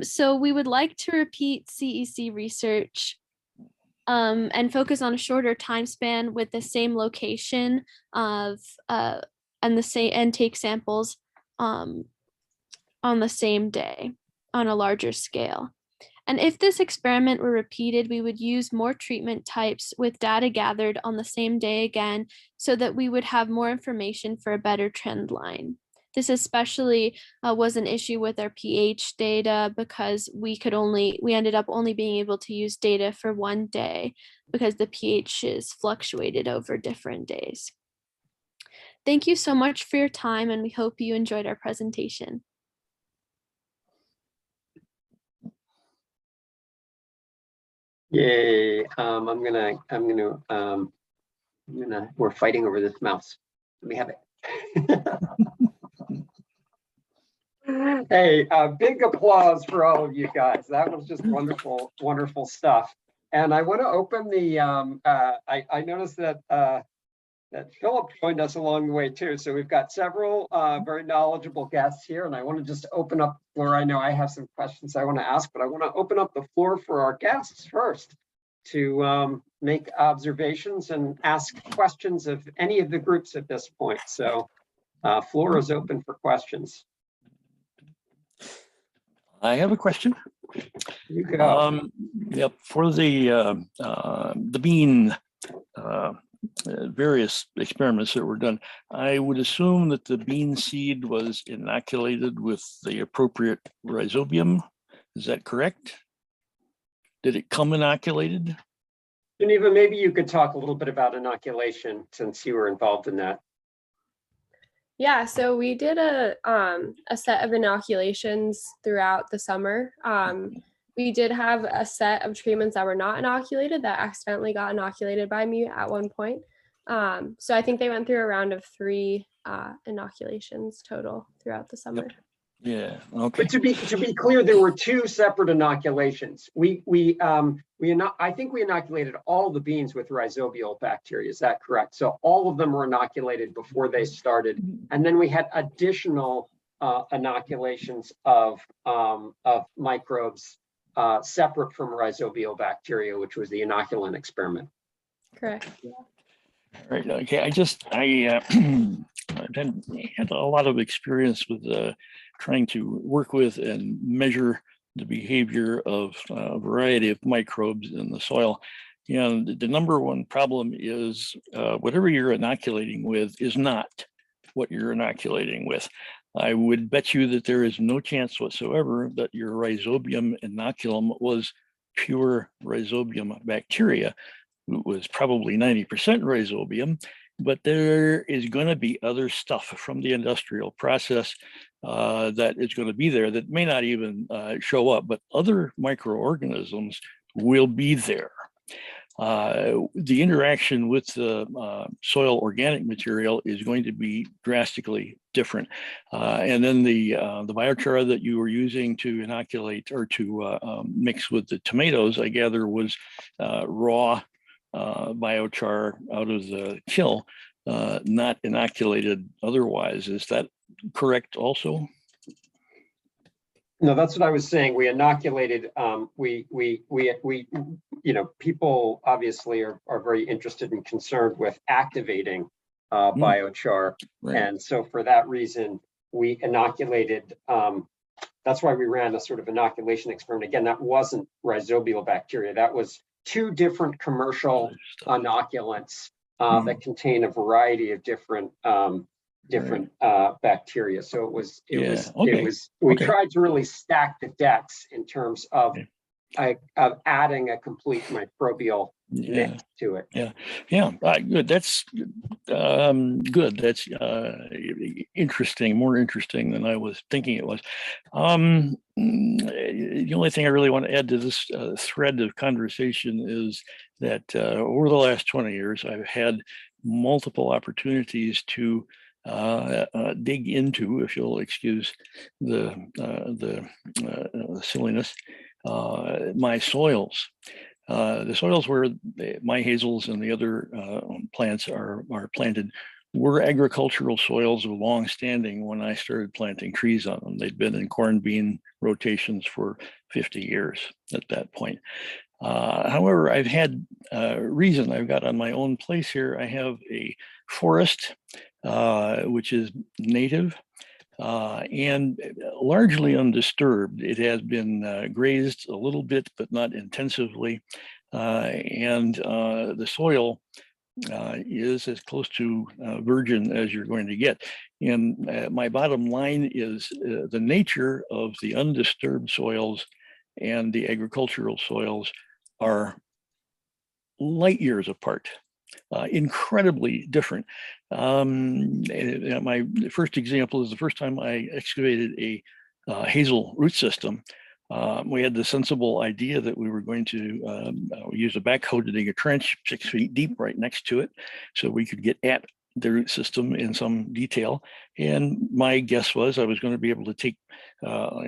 So we would like to repeat CEC research and focus on a shorter time span with the same location of and take samples on the same day on a larger scale. And if this experiment were repeated, we would use more treatment types with data gathered on the same day again, so that we would have more information for a better trend line. This especially was an issue with our pH data, because we ended up only being able to use data for one day because the pHs fluctuated over different days. Thank you so much for your time, and we hope you enjoyed our presentation. Yay! We're fighting over this mouse. Let me have it. Hey, big applause for all of you guys. That was just wonderful, wonderful stuff. And I want to open the. I noticed that that Philip joined us along the way too. So we've got several very knowledgeable guests here, and I want to just open up the floor. I know I have some questions I want to ask, but I want to open up the floor for our guests first to make observations and ask questions of any of the groups at this point. So floor is open for questions. I have a question. You go. Yep, for the bean various experiments that were done, I would assume that the bean seed was inoculated with the appropriate rhizobium. Is that correct? Did it come inoculated? Geneva, maybe you could talk a little bit about inoculation since you were involved in that. Yeah, so we did a set of inoculations throughout the summer. We did have a set of treatments that were not inoculated that accidentally got inoculated by me at one point. So I think they went through a round of 3 inoculations total throughout the summer. Yep. Yeah. Okay. But to be clear, there were 2 separate inoculations. I think we inoculated all the beans with rhizobial bacteria. Is that correct? So all of them were inoculated before they started, and then we had additional inoculations of microbes separate from rhizobial bacteria, which was the inoculant experiment. Correct. All right. Okay. I had a lot of experience with trying to work with and measure the behavior of a variety of microbes in the soil. And the number one problem is whatever you're inoculating with is not what you're inoculating with. I would bet you that there is no chance whatsoever that your rhizobium inoculum was pure rhizobium bacteria. It was probably 90% rhizobium, but there is going to be other stuff from the industrial process that is going to be there that may not even show up, but other microorganisms will be there. The interaction with the soil organic material is going to be drastically different. And then the biochar that you were using to inoculate or to mix with the tomatoes, I gather was raw biochar out of the kill, not inoculated otherwise. Is that correct also? No, that's what I was saying. We inoculated, people obviously are very interested and concerned with activating biochar. Right. And so for that reason, we inoculated, that's why we ran a sort of inoculation experiment. Again, that wasn't rhizobial bacteria. That was 2 different commercial inoculants that contain a variety of different bacteria. So we tried to really stack the decks in terms of adding a complete microbial mix to it. Good. That's good. That's interesting, more interesting than I was thinking it was. The only thing I really want to add to this thread of conversation is that over the last 20 years, I've had multiple opportunities to dig into, if you'll excuse the silliness, my soils. The soils where my hazels and the other plants are planted were agricultural soils of long standing when I started planting trees on them. They'd been in corn bean rotations for 50 years at that point. However, I've had reason. I've got on my own place here, I have a forest, which is native and largely undisturbed. It has been grazed a little bit, but not intensively. And the soil is as close to virgin as you're going to get. And my bottom line is the nature of the undisturbed soils and the agricultural soils are light years apart. Incredibly different. My first example is the first time I excavated a hazel root system. We had the sensible idea that we were going to use a backhoe to dig a trench 6 feet deep right next to it, so we could get at the root system in some detail. And my guess was I was going to be able to take, a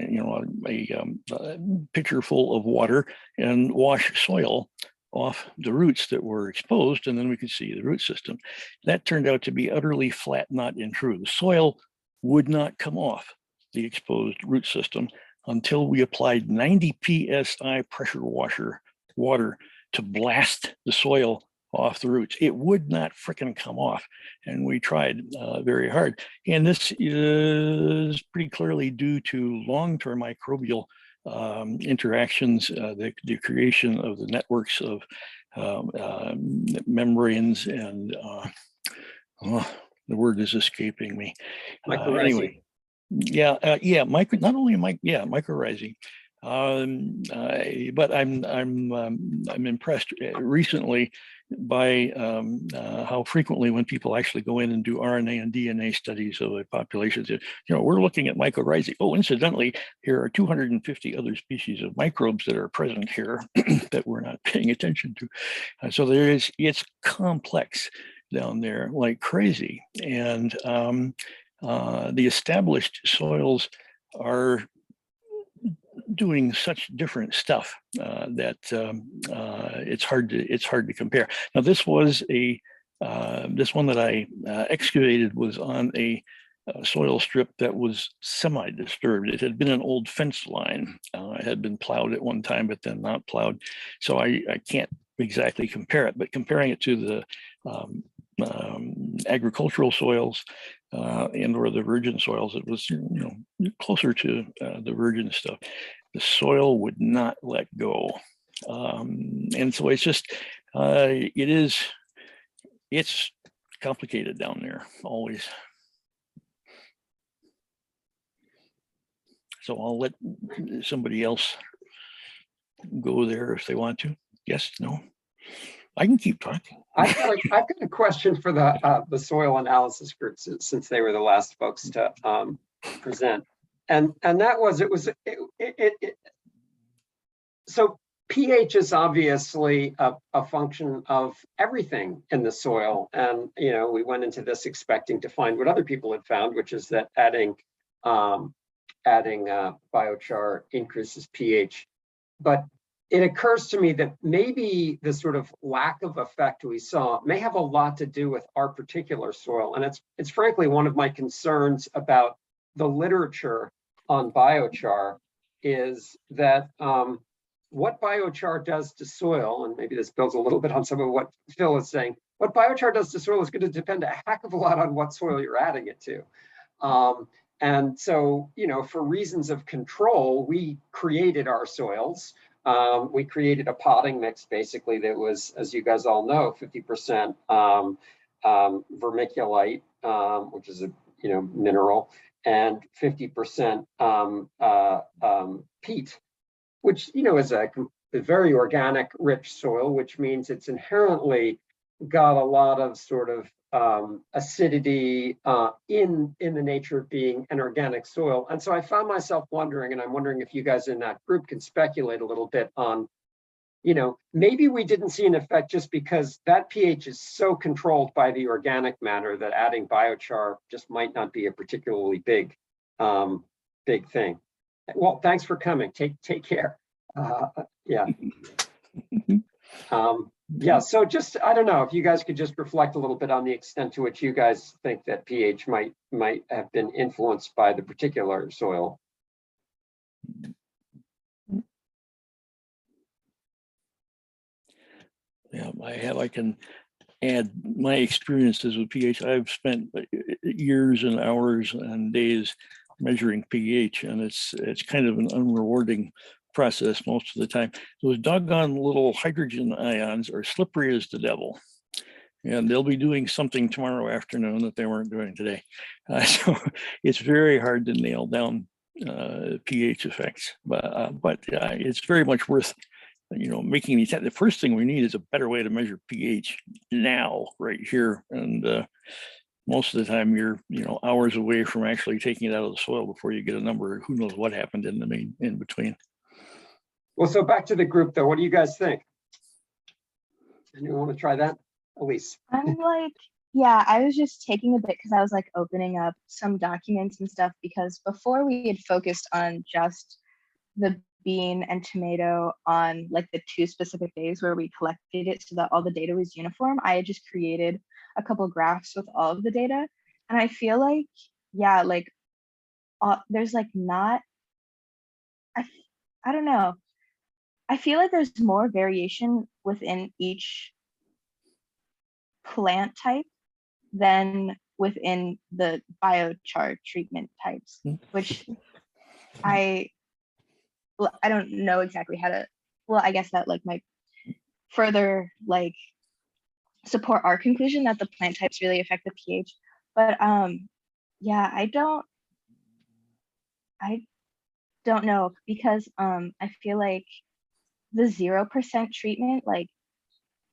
pitcher full of water and wash soil off the roots that were exposed, and then we could see the root system. That turned out to be utterly flat, not true. The soil would not come off the exposed root system until we applied 90 psi pressure washer water to blast the soil off the roots. It would not frickin' come off, and we tried very hard. And this is pretty clearly due to long-term microbial interactions, the creation of the networks of membranes and the word is escaping me. Anyway, mycorrhizae. But I'm impressed recently by how frequently when people actually go in and do RNA and DNA studies of the populations, we're looking at mycorrhizae. Oh, incidentally, here are 250 other species of microbes that are present here that we're not paying attention to. So it's complex down there like crazy. And the established soils are doing such different stuff that it's hard to compare. Now, this was this one that I excavated was on a soil strip that was semi-disturbed. It had been an old fence line. It had been plowed at one time, but then not plowed. So I can't exactly compare it, but comparing it to the agricultural soils and or the virgin soils, it was closer to the virgin stuff. The soil would not let go, and so it's just it's complicated down there always. So I'll let somebody else go there if they want to. Yes, no. I can keep talking. I've got a question for the soil analysis group, since they were the last folks to present, and that was so pH is obviously a function of everything in the soil, and we went into this expecting to find what other people had found, which is that adding biochar increases pH, but it occurs to me that maybe the sort of lack of effect we saw may have a lot to do with our particular soil. And it's frankly one of my concerns about the literature on biochar is that what biochar does to soil, and maybe this builds a little bit on some of what Phil is saying, what biochar does to soil is going to depend a heck of a lot on what soil you're adding it to. And so, for reasons of control, we created our soils. We created a potting mix, basically, that was, as you guys all know, 50% vermiculite, which is a mineral, and 50% peat. which, you know, is a very organic, rich soil, which means it's inherently got a lot of sort of acidity in the nature of being an organic soil. And so I found myself wondering, and I'm wondering if you guys in that group can speculate a little bit on, you know, maybe we didn't see an effect just because that pH is so controlled by the organic matter that adding biochar just might not be a particularly big thing. Well, thanks for coming. Take care. Yeah. Yeah, so just, I don't know if you guys could just reflect a little bit on the extent to which you guys think that pH might have been influenced by the particular soil. Yeah, I can add my experiences with pH. I've spent years and hours and days measuring pH, and it's kind of an unrewarding process most of the time. Those doggone little hydrogen ions are slippery as the devil, and they'll be doing something tomorrow afternoon that they weren't doing today. So it's very hard to nail down pH effects, but it's very much worth, you know, making these. The first thing we need is a better way to measure pH now, right here, and most of the time you're, you know, hours away from actually taking it out of the soil before you get a number. Who knows what happened in between. Well, so back to the group though, what do you guys think? Anyone want to try that? Elise. I'm like, yeah, I was just taking a bit because I was like opening up some documents and stuff, because before we had focused on just the bean and tomato on like the 2 specific days where we collected it so that all the data was uniform. I had just created a couple graphs with all of the data. And I feel like, yeah, like there's like not, I don't know. I feel like there's more variation within each plant type than within the biochar treatment types, which I don't know exactly how to, well, I guess that like might further like support our conclusion that the plant types really affect the pH. But yeah, I don't know, because I feel like the 0% treatment, like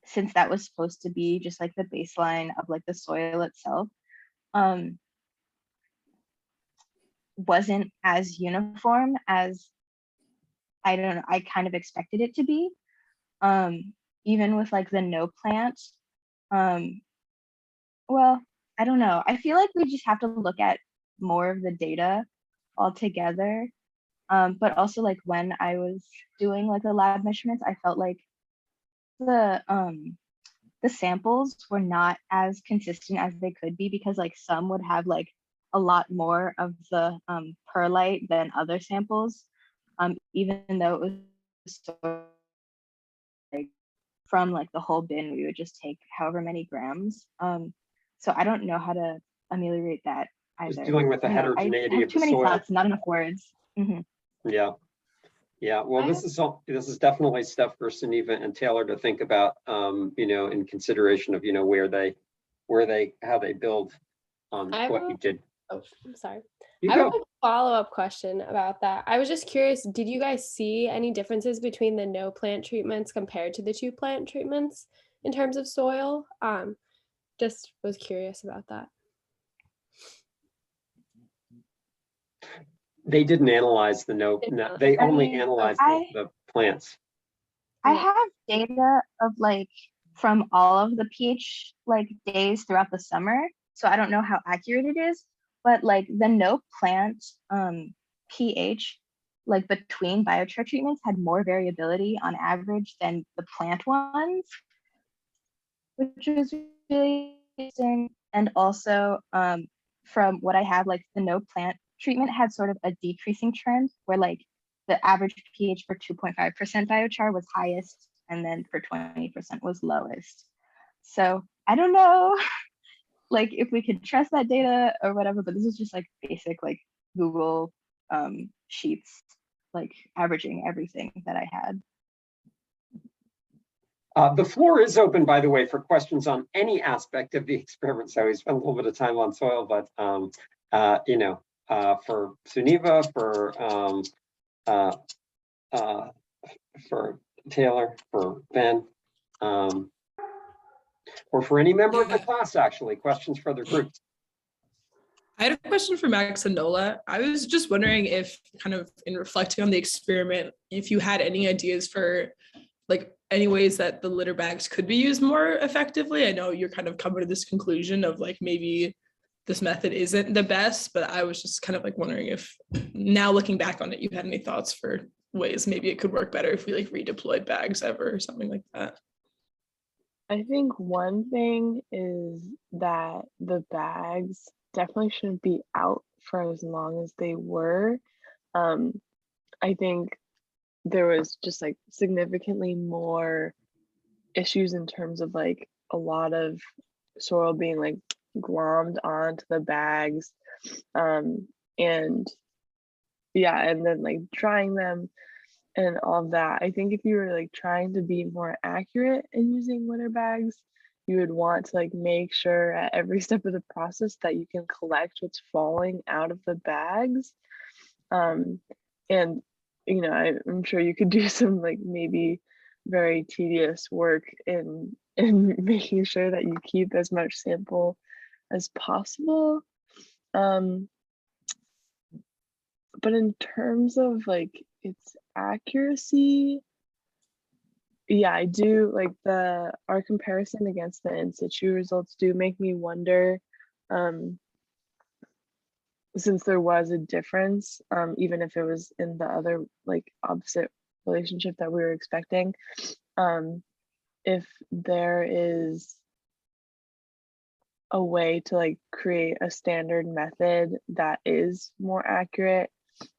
since that was supposed to be just like the baseline of like the soil itself, wasn't as uniform as I don't know, I kind of expected it to be. Even with like the no plant, well, I don't know. I feel like we just have to look at more of the data altogether. But also like when I was doing like the lab measurements, I felt like the samples were not as consistent as they could be, because like some would have like a lot more of the perlite than other samples, even though it was so, like, from like the whole bin we would just take however many grams. So I don't know how to ameliorate that either. Just dealing with the heterogeneity I have of too the many soil. thoughts, not enough words. Yeah. Yeah, well, this is definitely stuff for Suneva and Taylor to think about, you know, in consideration of, you know, how they build on what you did. Oh, I'm sorry. You I have go. a follow-up question about that. I was just curious, did you guys see any differences between the no plant treatments compared to the 2 plant treatments in terms of soil? Just was curious about that. They didn't analyze the they only analyzed the plants. I have data of like from all of the pH like days throughout the summer, so I don't know how accurate it is, but like the no plant pH like between biochar treatments had more variability on average than the plant ones, which was really interesting. And also from what I have, like the no plant treatment had sort of a decreasing trend where like the average pH for 2.5% biochar was highest, and then for 20% was lowest. So I don't know like if we could trust that data or whatever, but this is just like basic like Google sheets, like averaging everything that I had. The floor is open, by the way, for questions on any aspect of the experiment. So we spent a little bit of time on soil, but you know, for Suneva, for for Taylor, for Ben, or for any member of the class, actually. Questions for other groups? I had a question for Max and Nola. I was just wondering if, kind of in reflecting on the experiment, if you had any ideas for like any ways that the litter bags could be used more effectively. I know you're kind of coming to this conclusion of like maybe this method isn't the best, but I was just kind of like wondering if now looking back on it, you had any thoughts for ways maybe it could work better if we like redeployed bags ever or something like that. I think one thing is that the bags definitely shouldn't be out for as long as they were. I think there was just like significantly more issues in terms of like a lot of soil being like glommed onto the bags, and yeah, and then like drying them and all of that. I think if you were like trying to be more accurate in using litter bags, you would want to like make sure at every step of the process that you can collect what's falling out of the bags. And you know, I'm sure you could do some like maybe very tedious work in making sure that you keep as much sample as possible. But in terms of like its accuracy, yeah, I do like our comparison against the in situ results do make me wonder, since there was a difference, even if it was in the other like opposite relationship that we were expecting, if there is a way to like create a standard method that is more accurate.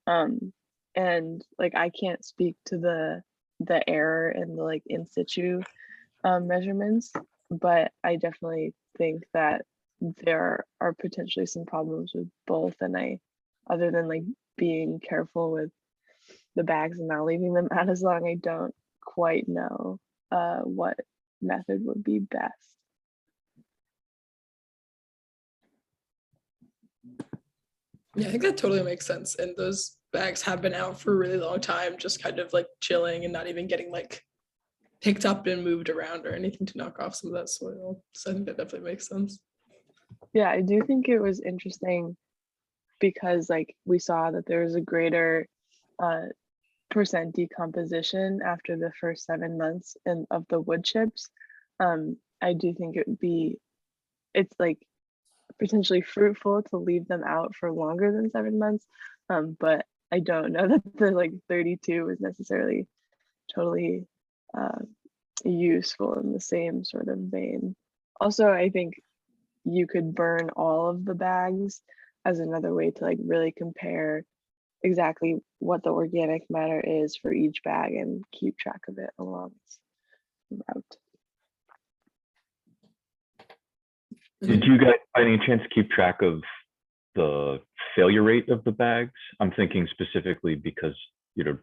And like I can't speak to the error in the like in situ measurements, but I definitely think that there are potentially some problems with both, and other than like being careful with the bags and not leaving them out as long, I don't quite know what method would be best. Yeah, I think that totally makes sense. And those bags have been out for a really long time, just kind of like chilling and not even getting like picked up and moved around or anything to knock off some of that soil. So I think that definitely makes sense. Yeah, I do think it was interesting because like we saw that there was a greater percent decomposition after the first 7 months of the wood chips. I do think it's like potentially fruitful to leave them out for longer than 7 months, but I don't know that the like 32 is necessarily totally useful in the same sort of vein. Also, I think you could burn all of the bags as another way to like really compare exactly what the organic matter is for each bag and keep track of it along the route. Did you guys by any chance keep track of the failure rate of the bags? I'm thinking specifically because, you know,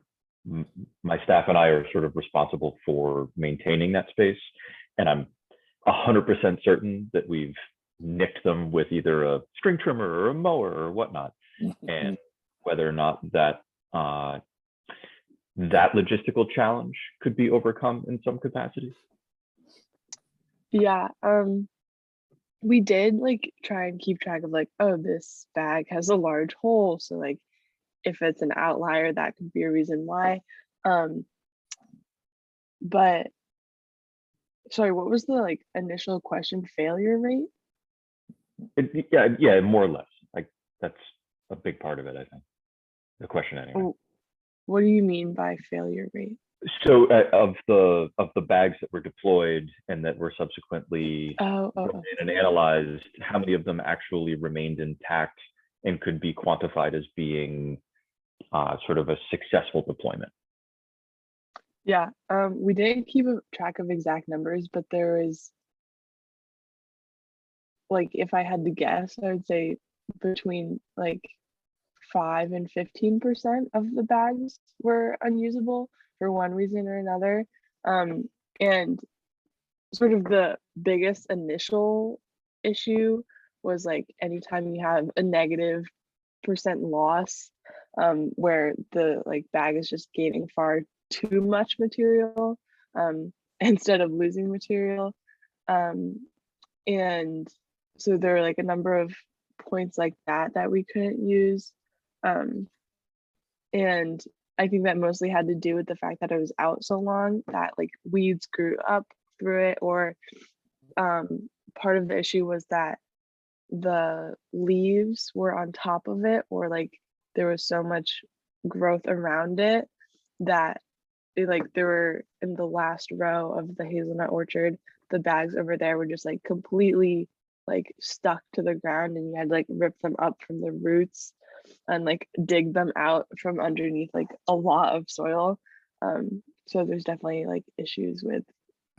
my staff and I are sort of responsible for maintaining that space. And I'm 100% certain that we've nicked them with either a string trimmer or a mower or whatnot. And whether or not that that logistical challenge could be overcome in some capacity. Yeah, we did like try and keep track of like, oh, this bag has a large hole, so like if it's an outlier, that could be a reason why. But sorry, what was the like initial question? Failure rate? Yeah, more or less. Like that's a big part of it, I think. The question anyway. Oh, what do you mean by failure rate? So of the bags that were deployed and that were subsequently and analyzed, how many of them actually remained intact and could be quantified as being sort of a successful deployment? Yeah, we didn't keep a track of exact numbers, but there is, like, if I had to guess, I would say between like 5 and 15% of the bags were unusable for one reason or another. And sort of the biggest initial issue was like anytime you have a negative % loss, where the like bag is just gaining far too much material instead of losing material. And so there are like a number of points like that we couldn't use. And I think that mostly had to do with the fact that it was out so long that like weeds grew up through it, or part of the issue was that the leaves were on top of it, or like there was so much growth around it that like there were in the last row of the hazelnut orchard, the bags over there were just like completely like stuck to the ground, and you had to like rip them up from the roots and like dig them out from underneath like a lot of soil. So there's definitely like issues with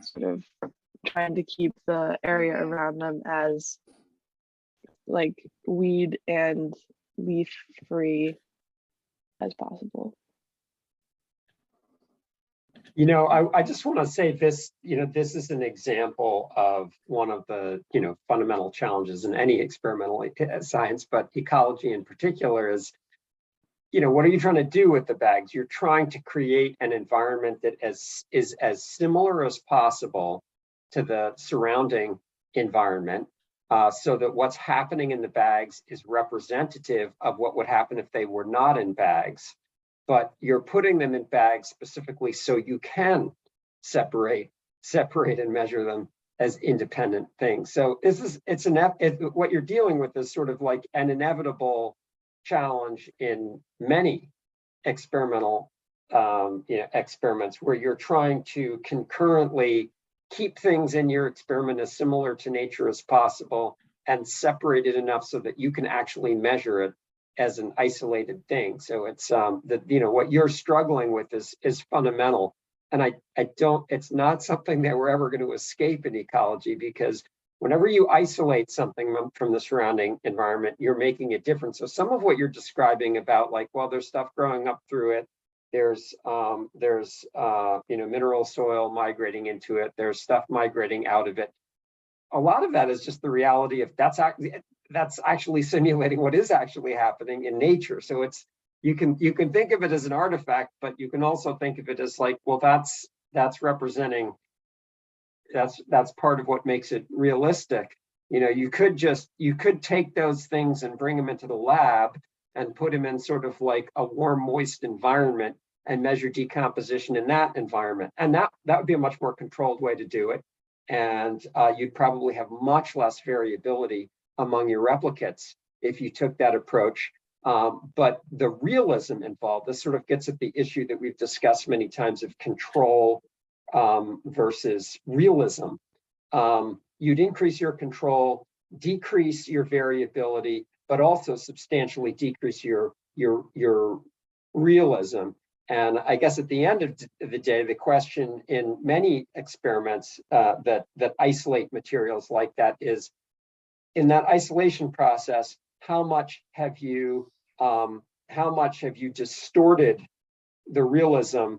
sort of trying to keep the area around them as like weed and leaf free as possible. You know, I just want to say this, you know, this is an example of one of the, you know, fundamental challenges in any experimental science, but ecology in particular is, you know, what are you trying to do with the bags? You're trying to create an environment that is as similar as possible to the surrounding environment, so that what's happening in the bags is representative of what would happen if they were not in bags. But you're putting them in bags specifically so you can separate and measure them as independent things. So what you're dealing with is sort of like an inevitable challenge in many experimental experiments, where you're trying to concurrently keep things in your experiment as similar to nature as possible and separate it enough so that you can actually measure it as an isolated thing. So it's that, you know, what you're struggling with is fundamental. And it's not something that we're ever going to escape in ecology, because whenever you isolate something from the surrounding environment, you're making a difference. So some of what you're describing about like, well, there's stuff growing up through it, there's you know, mineral soil migrating into it, there's stuff migrating out of it. A lot of that is just the reality of that's actually simulating what is actually happening in nature. So it's, you can think of it as an artifact, but you can also think of it as like, well, that's representing, that's part of what makes it realistic. You know, you could take those things and bring them into the lab and put them in sort of like a warm, moist environment and measure decomposition in that environment. And that would be a much more controlled way to do it. And you'd probably have much less variability among your replicates if you took that approach. But the realism involved, this sort of gets at the issue that we've discussed many times of control versus realism. You'd increase your control, decrease your variability, but also substantially decrease your realism. And I guess at the end of the day, the question in many experiments that isolate materials like that is, in that isolation process, how much have you distorted the realism,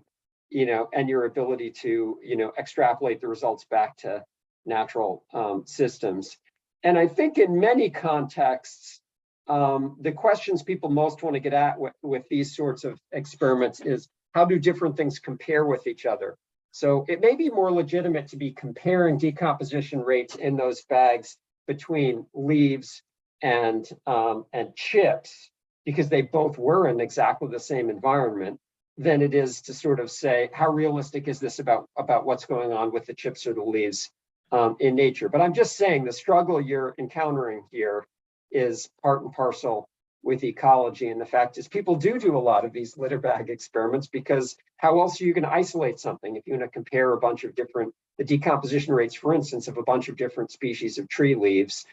you know, and your ability to, you know, extrapolate the results back to natural systems. And I think in many contexts, the questions people most want to get at with these sorts of experiments is, how do different things compare with each other? So it may be more legitimate to be comparing decomposition rates in those bags between leaves and chips, because they both were in exactly the same environment, than it is to sort of say, how realistic is this about what's going on with the chips or the leaves in nature? But I'm just saying the struggle you're encountering here is part and parcel with ecology. And the fact is, people do a lot of these litter bag experiments, because how else are you going to isolate something if you're going to compare a bunch of different, the decomposition rates, for instance, of a bunch of different species of tree leaves,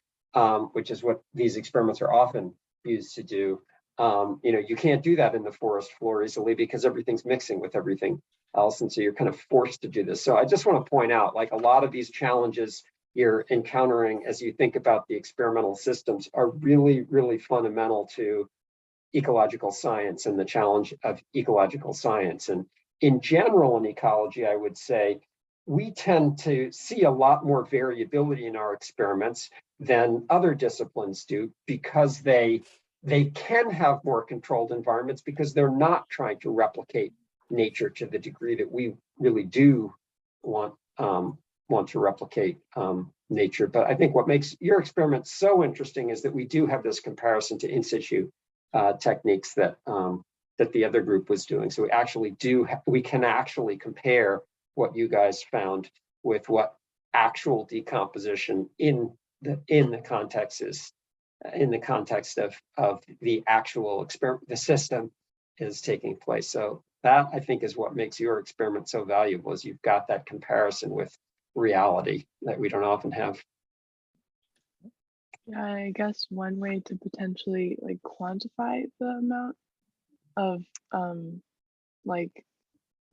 which is what these experiments are often used to do. You know, you can't do that in the forest floor easily, because everything's mixing with everything else. And so you're kind of forced to do this. So I just want to point out, like, a lot of these challenges you're encountering as you think about the experimental systems are really, really fundamental to ecological science and the challenge of ecological science. And in general, in ecology, I would say we tend to see a lot more variability in our experiments than other disciplines do, because they can have more controlled environments, because they're not trying to replicate nature to the degree that we really do want to replicate nature. But I think what makes your experiment so interesting is that we do have this comparison to in situ techniques that that the other group was doing. So we actually we can actually compare what you guys found with what actual decomposition in the context is, in the context of the actual experiment, the system is taking place. So that, I think, is what makes your experiment so valuable, is you've got that comparison with reality that we don't often have. Yeah, I guess one way to potentially like quantify the amount of like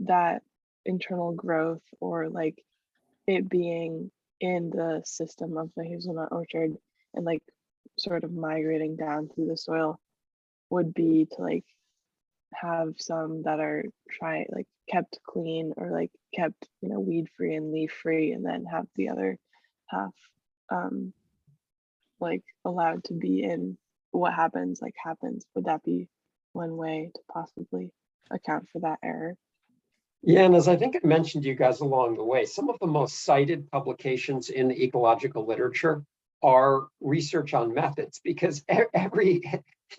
that internal growth, or like it being in the system of the hazelnut orchard and like sort of migrating down through the soil, would be to like have some that are kept clean, or like kept, you know, weed free and leaf free, and then have the other half like allowed to be in. What happens happens. Would that be one way to possibly account for that error? Yeah, and as I think I mentioned to you guys along the way, some of the most cited publications in the ecological literature are research on methods, because every,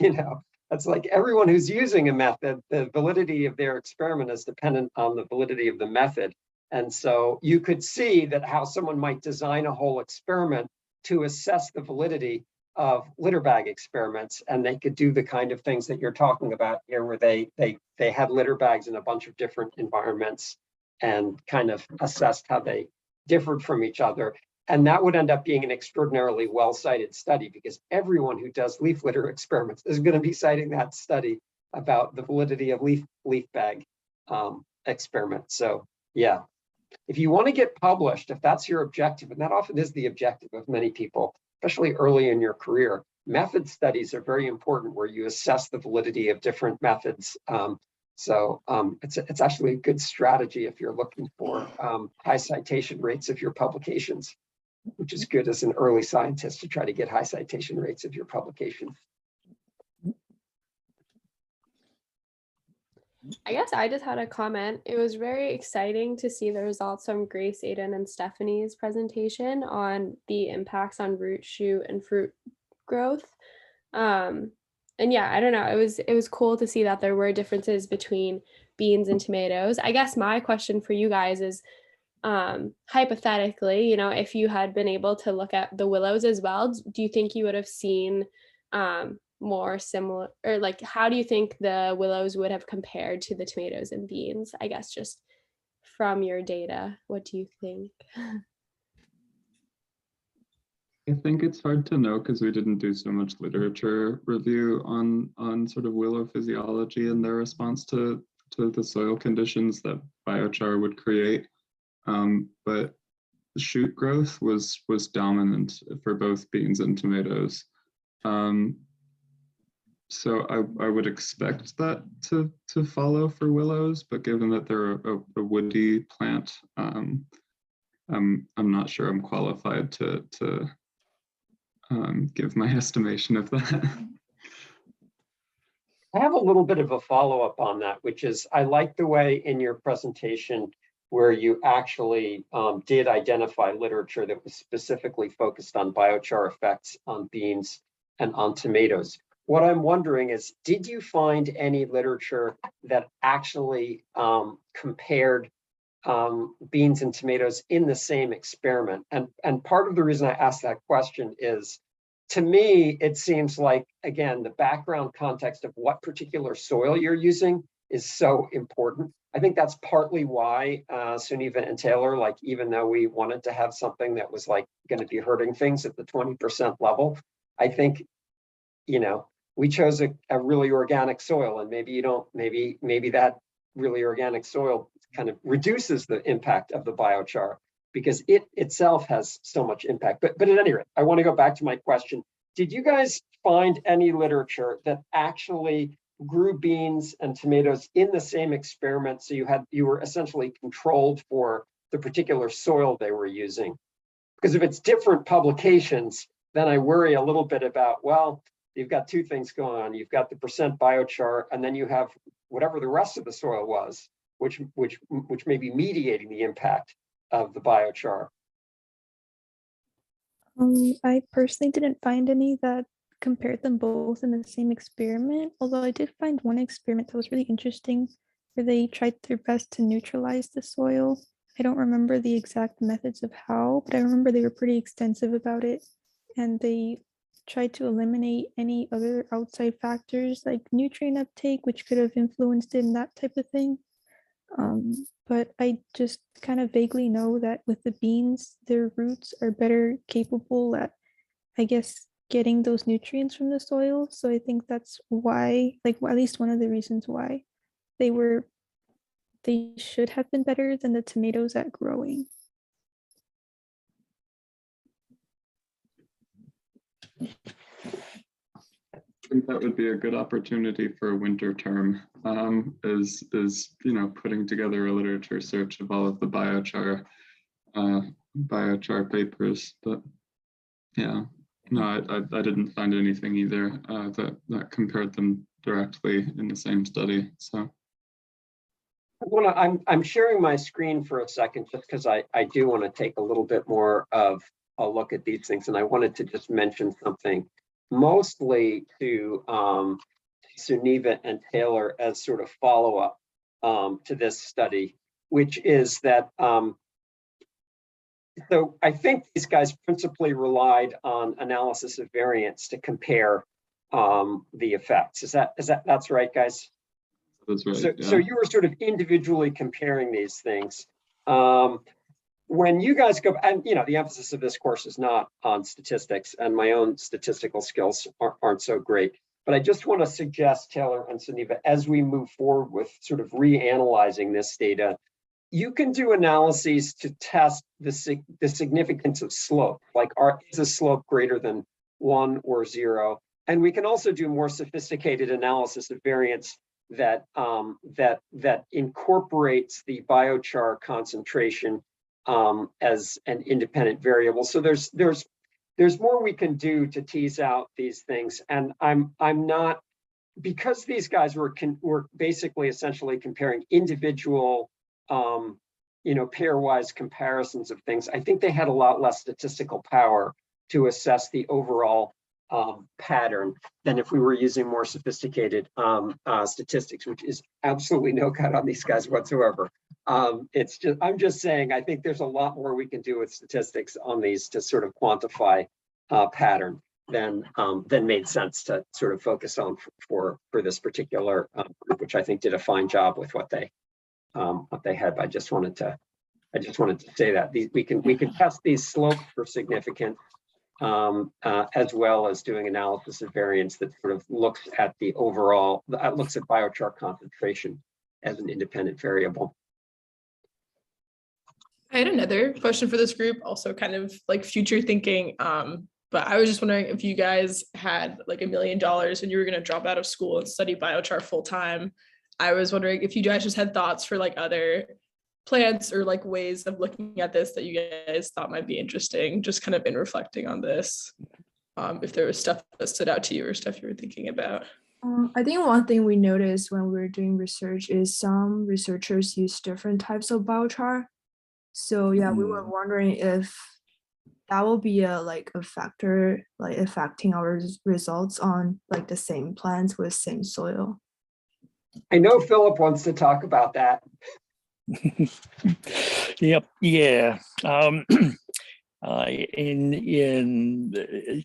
you know, that's like everyone who's using a method, the validity of their experiment is dependent on the validity of the method. And so you could see that how someone might design a whole experiment to assess the validity of litter bag experiments, and they could do the kind of things that you're talking about here, where they had litter bags in a bunch of different environments and kind of assessed how they differed from each other. And that would end up being an extraordinarily well-cited study, because everyone who does leaf litter experiments is going to be citing that study about the validity of leaf bag experiments. So yeah, if you want to get published, if that's your objective, and that often is the objective of many people, especially early in your career, method studies are very important, where you assess the validity of different methods. It's actually a good strategy if you're looking for high citation rates of your publications, which is good as an early scientist to try to get high citation rates of your publications. I guess I just had a comment. It was very exciting to see the results from Grace, Aiden, and Stephanie's presentation on the impacts on root, shoot, and fruit growth. And yeah, I don't know. It was cool to see that there were differences between beans and tomatoes. I guess my question for you guys is, hypothetically, you know, if you had been able to look at the willows as well, do you think you would have seen more similar, or like, how do you think the willows would have compared to the tomatoes and beans? I guess just from your data, what do you think? I think it's hard to know, because we didn't do so much literature review on sort of willow physiology and their response to the soil conditions that biochar would create. But the shoot growth was dominant for both beans and tomatoes. So I would expect that to follow for willows, but given that they're a woody plant, I'm not sure I'm qualified to give my estimation of that. I have a little bit of a follow-up on that, which is, I like the way in your presentation where you actually did identify literature that was specifically focused on biochar effects on beans and on tomatoes. What I'm wondering is, did you find any literature that actually compared beans and tomatoes in the same experiment? And part of the reason I asked that question is, to me, it seems like, again, the background context of what particular soil you're using is so important. I think that's partly why Sunniva and Taylor, like, even though we wanted to have something that was like going to be hurting things at the 20% level, I think, you know, we chose a really organic soil, and maybe you don't, maybe that really organic soil kind of reduces the impact of the biochar, because it itself has so much impact. But at any rate, I want to go back to my question. Did you guys find any literature that actually grew beans and tomatoes in the same experiment? So you were essentially controlled for the particular soil they were using? Because if it's different publications, then I worry a little bit about, well, you've got two things going on. You've got the percent biochar, and then you have whatever the rest of the soil was. which may be mediating the impact of the biochar? I personally didn't find any that compared them both in the same experiment, although I did find one experiment that was really interesting where they tried their best to neutralize the soil. I don't remember the exact methods of how, but I remember they were pretty extensive about it. And they tried to eliminate any other outside factors like nutrient uptake, which could have influenced it and that type of thing. But I just kind of vaguely know that with the beans, their roots are better capable at, I guess, getting those nutrients from the soil. So I think that's why, like, at least one of the reasons why they should have been better than the tomatoes at growing. I think that would be a good opportunity for a winter term, is putting together a literature search of all of the biochar papers. But yeah, no, I didn't find anything either that compared them directly in the same study. So I'm sharing my screen for a second just because I do want to take a little bit more of a look at these things, and I wanted to just mention something mostly to Suneva and Taylor as sort of follow-up to this study, which is that so I think these guys principally relied on analysis of variance to compare the effects. That's right, guys? That's right. So, yeah. so you were sort of individually comparing these things. When you guys go, and the emphasis of this course is not on statistics, and my own statistical skills aren't so great. But I just want to suggest, Taylor and Suneva, as we move forward with sort of reanalyzing this data, you can do analyses to test the significance of slope, like is a slope greater than 1 or 0? And we can also do more sophisticated analysis of variance that incorporates the biochar concentration as an independent variable. So there's more we can do to tease out these things, and I'm not, because these guys were basically essentially comparing individual pairwise comparisons of things. I think they had a lot less statistical power to assess the overall pattern than if we were using more sophisticated statistics, which is absolutely no cut on these guys whatsoever. I'm just saying, I think there's a lot more we can do with statistics on these to sort of quantify pattern than made sense to sort of focus on for this particular group, which I think did a fine job with what they had. I just wanted to say that we can test these slopes for significance, as well as doing analysis of variance that sort of looks at the overall, looks at biochar concentration as an independent variable. I had another question for this group, also kind of like future thinking. But I was just wondering if you guys had like $1 million and you were going to drop out of school and study biochar full time. I was wondering if you guys just had thoughts for like other plants or like ways of looking at this that you guys thought might be interesting, just kind of in reflecting on this. If there was stuff that stood out to you or stuff you were thinking about. I think one thing we noticed when we were doing research is some researchers use different types of biochar. So yeah, we were wondering if that will be a factor like affecting our results on like the same plants with same soil. I know Philip wants to talk about that. Yep. Yeah. In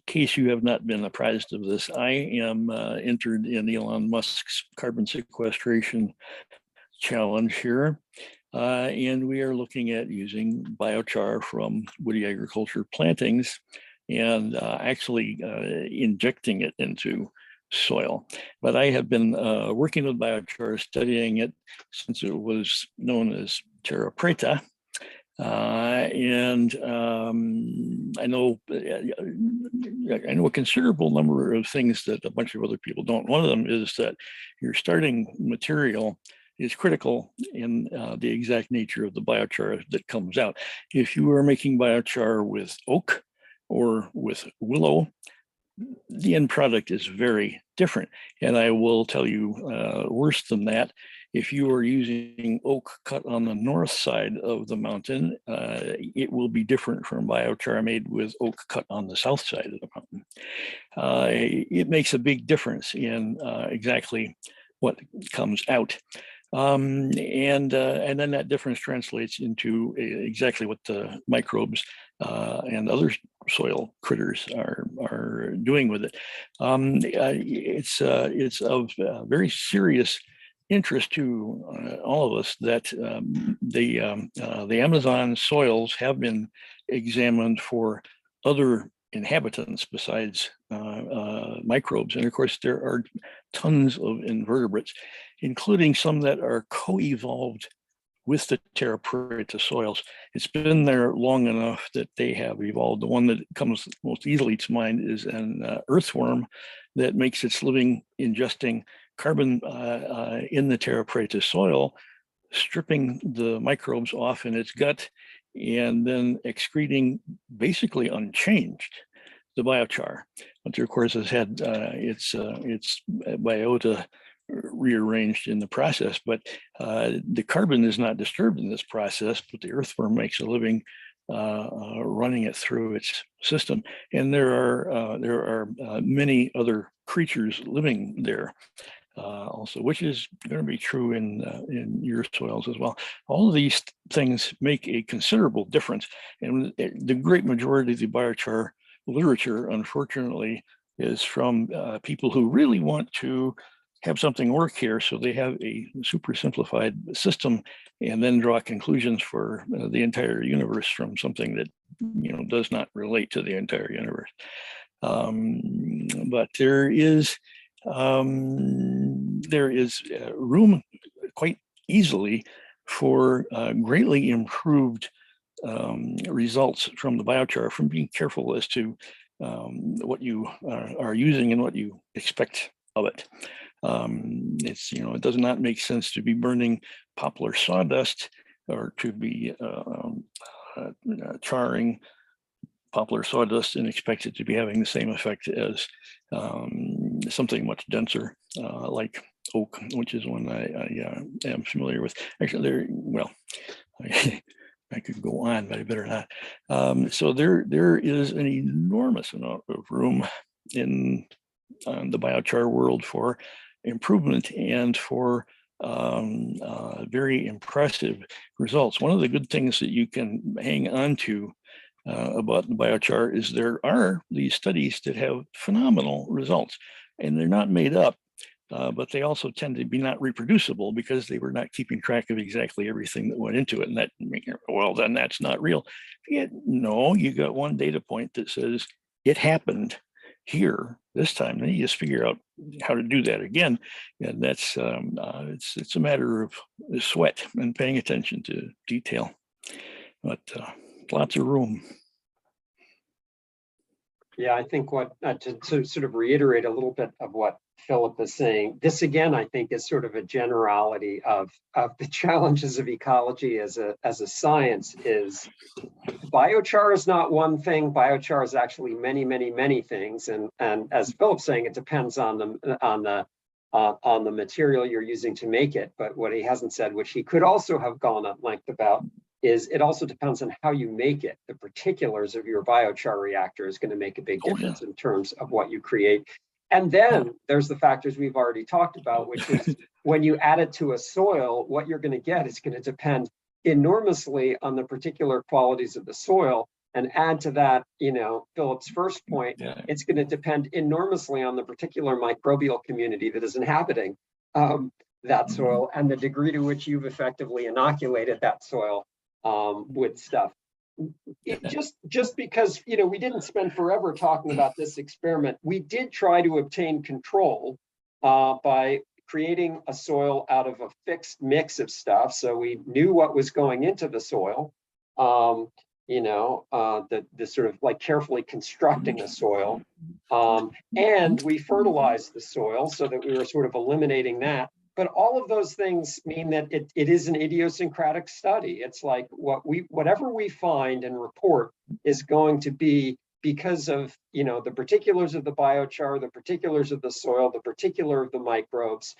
case you have not been apprised of this, I am entered in Elon Musk's carbon sequestration challenge here. And we are looking at using biochar from woody agriculture plantings and actually injecting it into soil. But I have been working with biochar, studying it since it was known as terra preta. And I know a considerable number of things that a bunch of other people don't. One of them is that your starting material is critical in the exact nature of the biochar that comes out. If you are making biochar with oak or with willow, the end product is very different. And I will tell you worse than that, if you are using oak cut on the north side of the mountain, it will be different from biochar made with oak cut on the south side of the mountain. It makes a big difference in exactly what comes out. And then that difference translates into exactly what the microbes and other soil critters are doing with it. It's of very serious interest to all of us that the Amazon soils have been examined for other inhabitants besides microbes. And of course, there are tons of invertebrates, including some that are co-evolved with the terra preta soils. It's been there long enough that they have evolved. The one that comes most easily to mind is an earthworm that makes its living ingesting carbon in the terra preta soil, stripping the microbes off in its gut, and then excreting basically unchanged the biochar. But of course has had its biota rearranged in the process, but the carbon is not disturbed in this process, but the earthworm makes a living running it through its system. And there are many other creatures living there also, which is going to be true in your soils as well. All of these things make a considerable difference. And the great majority of the biochar literature, unfortunately, is from people who really want to have something work here, so they have a super simplified system and then draw conclusions for the entire universe from something that does not relate to the entire universe. But there is room quite easily for greatly improved results from the biochar, from being careful as to what you are using and what you expect of it. It does not make sense to be burning poplar sawdust or to be charring poplar sawdust and expect it to be having the same effect as something much denser like oak, which is one I am familiar with. Actually, I could go on, but I better not. So there is an enormous amount of room in the biochar world for improvement and for very impressive results. One of the good things that you can hang on to about the biochar is there are these studies that have phenomenal results, and they're not made up, but they also tend to be not reproducible because they were not keeping track of exactly everything that went into it. And that, well, then that's not real. No, you got one data point that says it happened here this time. Then you just figure out how to do that again. And that's it's a matter of sweat and paying attention to detail, but lots of room. Yeah, I think what to sort of reiterate a little bit of what Philip is saying, this again, I think is sort of a generality of the challenges of ecology as a science. Is biochar is not one thing. Biochar is actually many, many, many things. And as Philip's saying, it depends on the material you're using to make it. But what he hasn't said, which he could also have gone at length about, is it also depends on how you make it. The particulars of your biochar reactor is going to make a big difference in terms of what you create. And then there's the factors we've already talked about, which is when you add it to a soil, what you're going to get is going to depend enormously on the particular qualities of the soil. And add to that, Philip's first point, it's going to depend enormously on the particular microbial community that is inhabiting that soil and the degree to which you've effectively inoculated that soil with stuff. Just because we didn't spend forever talking about this experiment, we did try to obtain control by creating a soil out of a fixed mix of stuff, so we knew what was going into the soil. The sort of like carefully constructing a soil, and we fertilized the soil so that we were sort of eliminating that. But all of those things mean that it is an idiosyncratic study. It's like whatever we find and report is going to be because of, you know, the particulars of the biochar, the particulars of the soil, the particular of the microbes.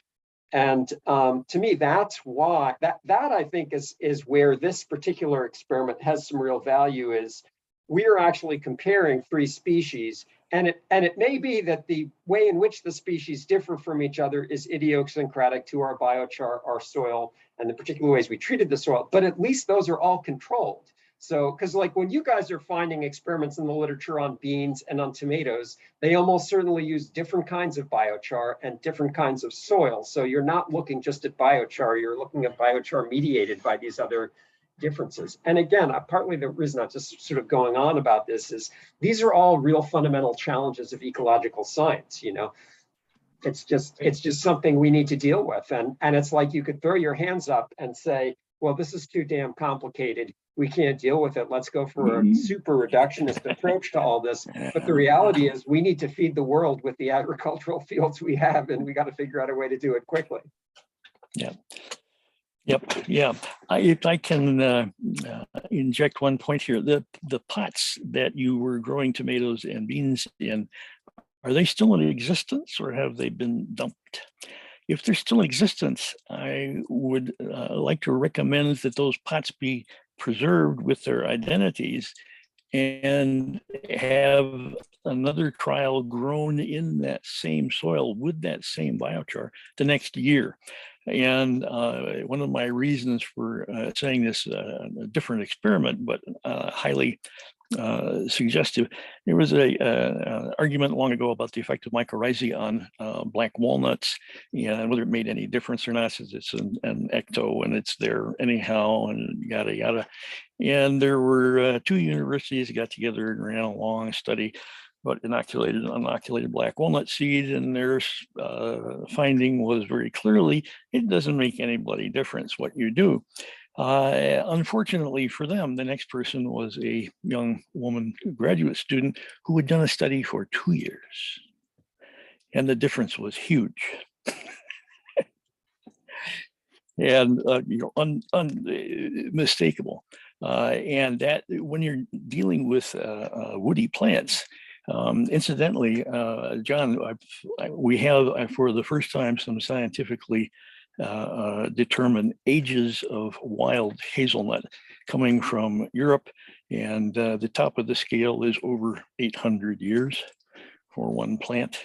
And to me, that's why that I think is where this particular experiment has some real value. Is we are actually comparing 3 species, and it may be that the way in which the species differ from each other is idiosyncratic to our biochar, our soil, and the particular ways we treated the soil. But at least those are all controlled. So, because like when you guys are finding experiments in the literature on beans and on tomatoes, they almost certainly use different kinds of biochar and different kinds of soil. So you're not looking just at biochar, you're looking at biochar mediated by these other differences. And again, partly the reason I'm just sort of going on about this is these are all real fundamental challenges of ecological science, you know. It's just something we need to deal with. And it's like you could throw your hands up and say, well, this is too damn complicated. We can't deal with it. Let's go for a super reductionist approach to all this. But the reality is we need to feed the world with the agricultural fields we have, and we got to figure out a way to do it quickly. Yeah. Yep. Yeah. If I can inject one point here, the pots that you were growing tomatoes and beans in, are they still in existence or have they been dumped? If they're still in existence, I would like to recommend that those pots be preserved with their identities and have another trial grown in that same soil with that same biochar the next year. And one of my reasons for saying this, a different experiment, but highly suggestive. There was a argument long ago about the effect of mycorrhizae on black walnuts and whether it made any difference or not, since it's an ecto and it's there anyhow and yada yada. And there were 2 universities that got together and ran a long study about inoculated and unoculated black walnut seed, and their finding was very clearly it doesn't make any bloody difference what you do. Unfortunately for them, the next person was a young woman, graduate student, who had done a study for 2 years. And the difference was huge. And unmistakable. And that when you're dealing with woody plants, incidentally, John, we have for the first time some scientifically determine ages of wild hazelnut coming from Europe, and the top of the scale is over 800 years for one plant,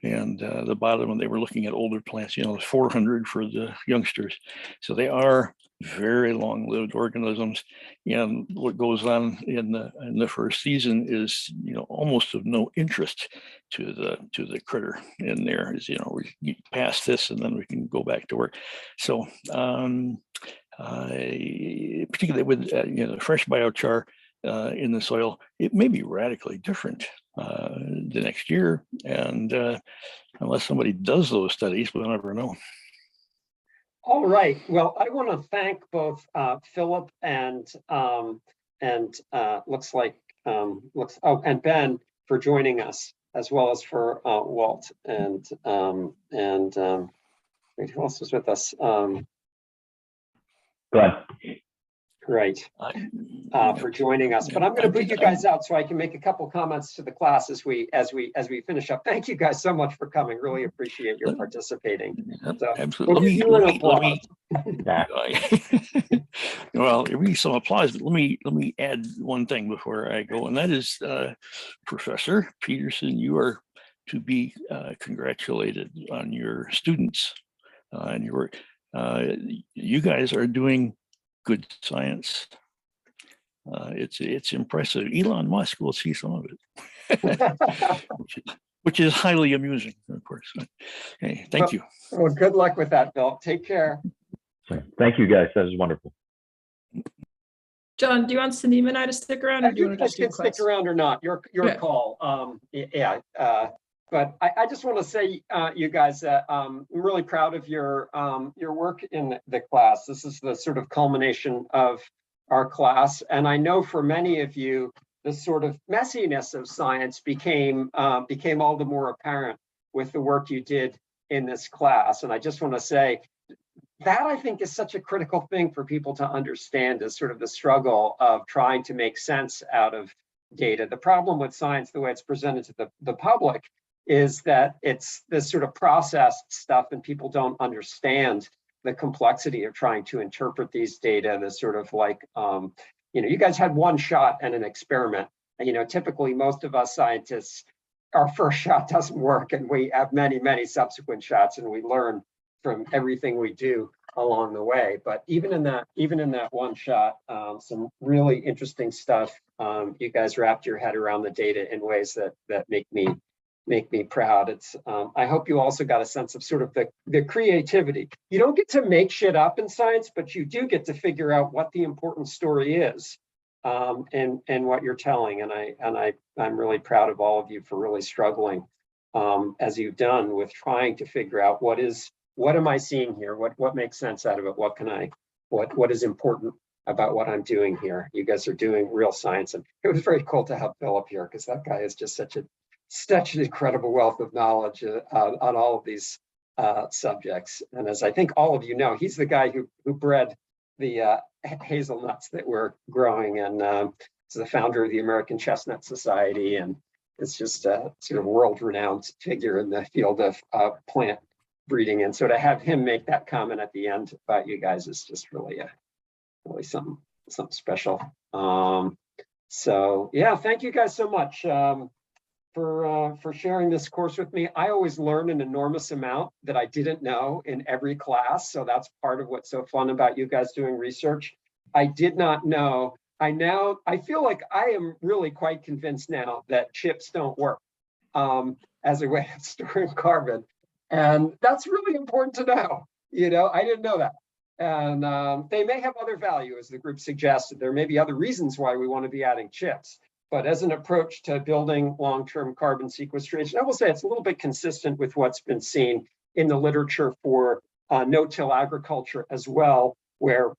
and the bottom, when they were looking at older plants, you know, 400 for the youngsters. So they are very long-lived organisms, and what goes on in the first season is, you know, almost of no interest to the critter in there. Is, you know, we get past this and then we can go back to work. So particularly with you know, fresh biochar in the soil, it may be radically different the next year, and unless somebody does those studies, we'll never know. All right. Well, I want to thank both Philip and and Ben for joining us, as well as for Walt and wait, who else was with us? Glenn. Great, for joining us. But I'm going to put you guys out so I can make a couple comments to the class as we finish up. Thank you guys so much for coming. Really appreciate your participating. So absolutely. We'll give you an applause. Well, there will be some applause, but let me add one thing before I go, and that is, Professor Peterson, you are to be congratulated on your students and your work. You guys are doing good science. It's impressive. Elon Musk will see some of it, which is highly amusing, of course. Okay, thank you. Well, good luck with that, Bill. Take care. Thank you, guys. That was wonderful. John, do you want Sanim and I to stick around, or do you want to just do stick around or not? Your call. But I just want to say, you guys, that I'm really proud of your work in the class. This is the sort of culmination of our class, and I know for many of you, the sort of messiness of science became all the more apparent with the work you did in this class. And I just want to say that I think is such a critical thing for people to understand, is sort of the struggle of trying to make sense out of data. The problem with science, the way it's presented to the public, is that it's this sort of processed stuff and people don't understand the complexity of trying to interpret these data. The sort of like, you guys had one shot at an experiment. And, typically most of us scientists, our first shot doesn't work and we have many, many subsequent shots and we learn from everything we do along the way. But even in that one shot, some really interesting stuff. You guys wrapped your head around the data in ways that make me proud. It's I hope you also got a sense of sort of the creativity. You don't get to make shit up in science, but you do get to figure out what the important story is, and what you're telling. And I'm really proud of all of you for really struggling, as you've done, with trying to figure out what am I seeing here? What makes sense out of it? What is important about what I'm doing here? You guys are doing real science. And it was very cool to have Philip here, because that guy is just such an incredible wealth of knowledge on all of these subjects. And as I think all of you know, he's the guy who bred the hazelnuts that we're growing, and is the founder of the American Chestnut Society, and it's just a sort of world-renowned figure in the field of plant breeding. And so to have him make that comment at the end about you guys is just really something special. So yeah, thank you guys so much for sharing this course with me. I always learn an enormous amount that I didn't know in every class. So that's part of what's so fun about you guys doing research. I did not know. I feel like I am really quite convinced now that chips don't work as a way of storing carbon. And that's really important to know. I didn't know that. And they may have other value, as the group suggested. There may be other reasons why we want to be adding chips. But as an approach to building long-term carbon sequestration, I will say it's a little bit consistent with what's been seen in the literature for no-till agriculture as well, where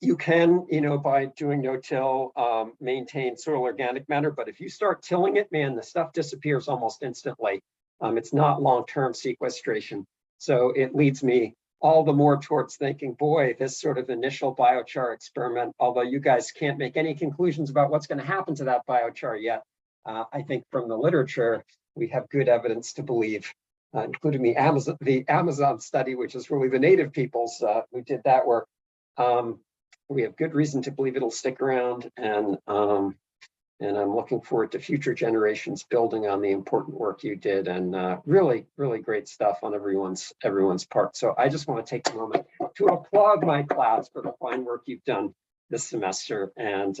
you can, by doing no-till, maintain soil organic matter. But if you start tilling it, man, the stuff disappears almost instantly. It's not long-term sequestration. So it leads me all the more towards thinking, boy, this sort of initial biochar experiment, although you guys can't make any conclusions about what's going to happen to that biochar yet, I think from the literature, we have good evidence to believe, including the Amazon study, which is really the native peoples who did that work. We have good reason to believe it'll stick around, and I'm looking forward to future generations building on the important work you did, and really, really great stuff on everyone's part. So I just want to take a moment to applaud my class for the fine work you've done this semester, and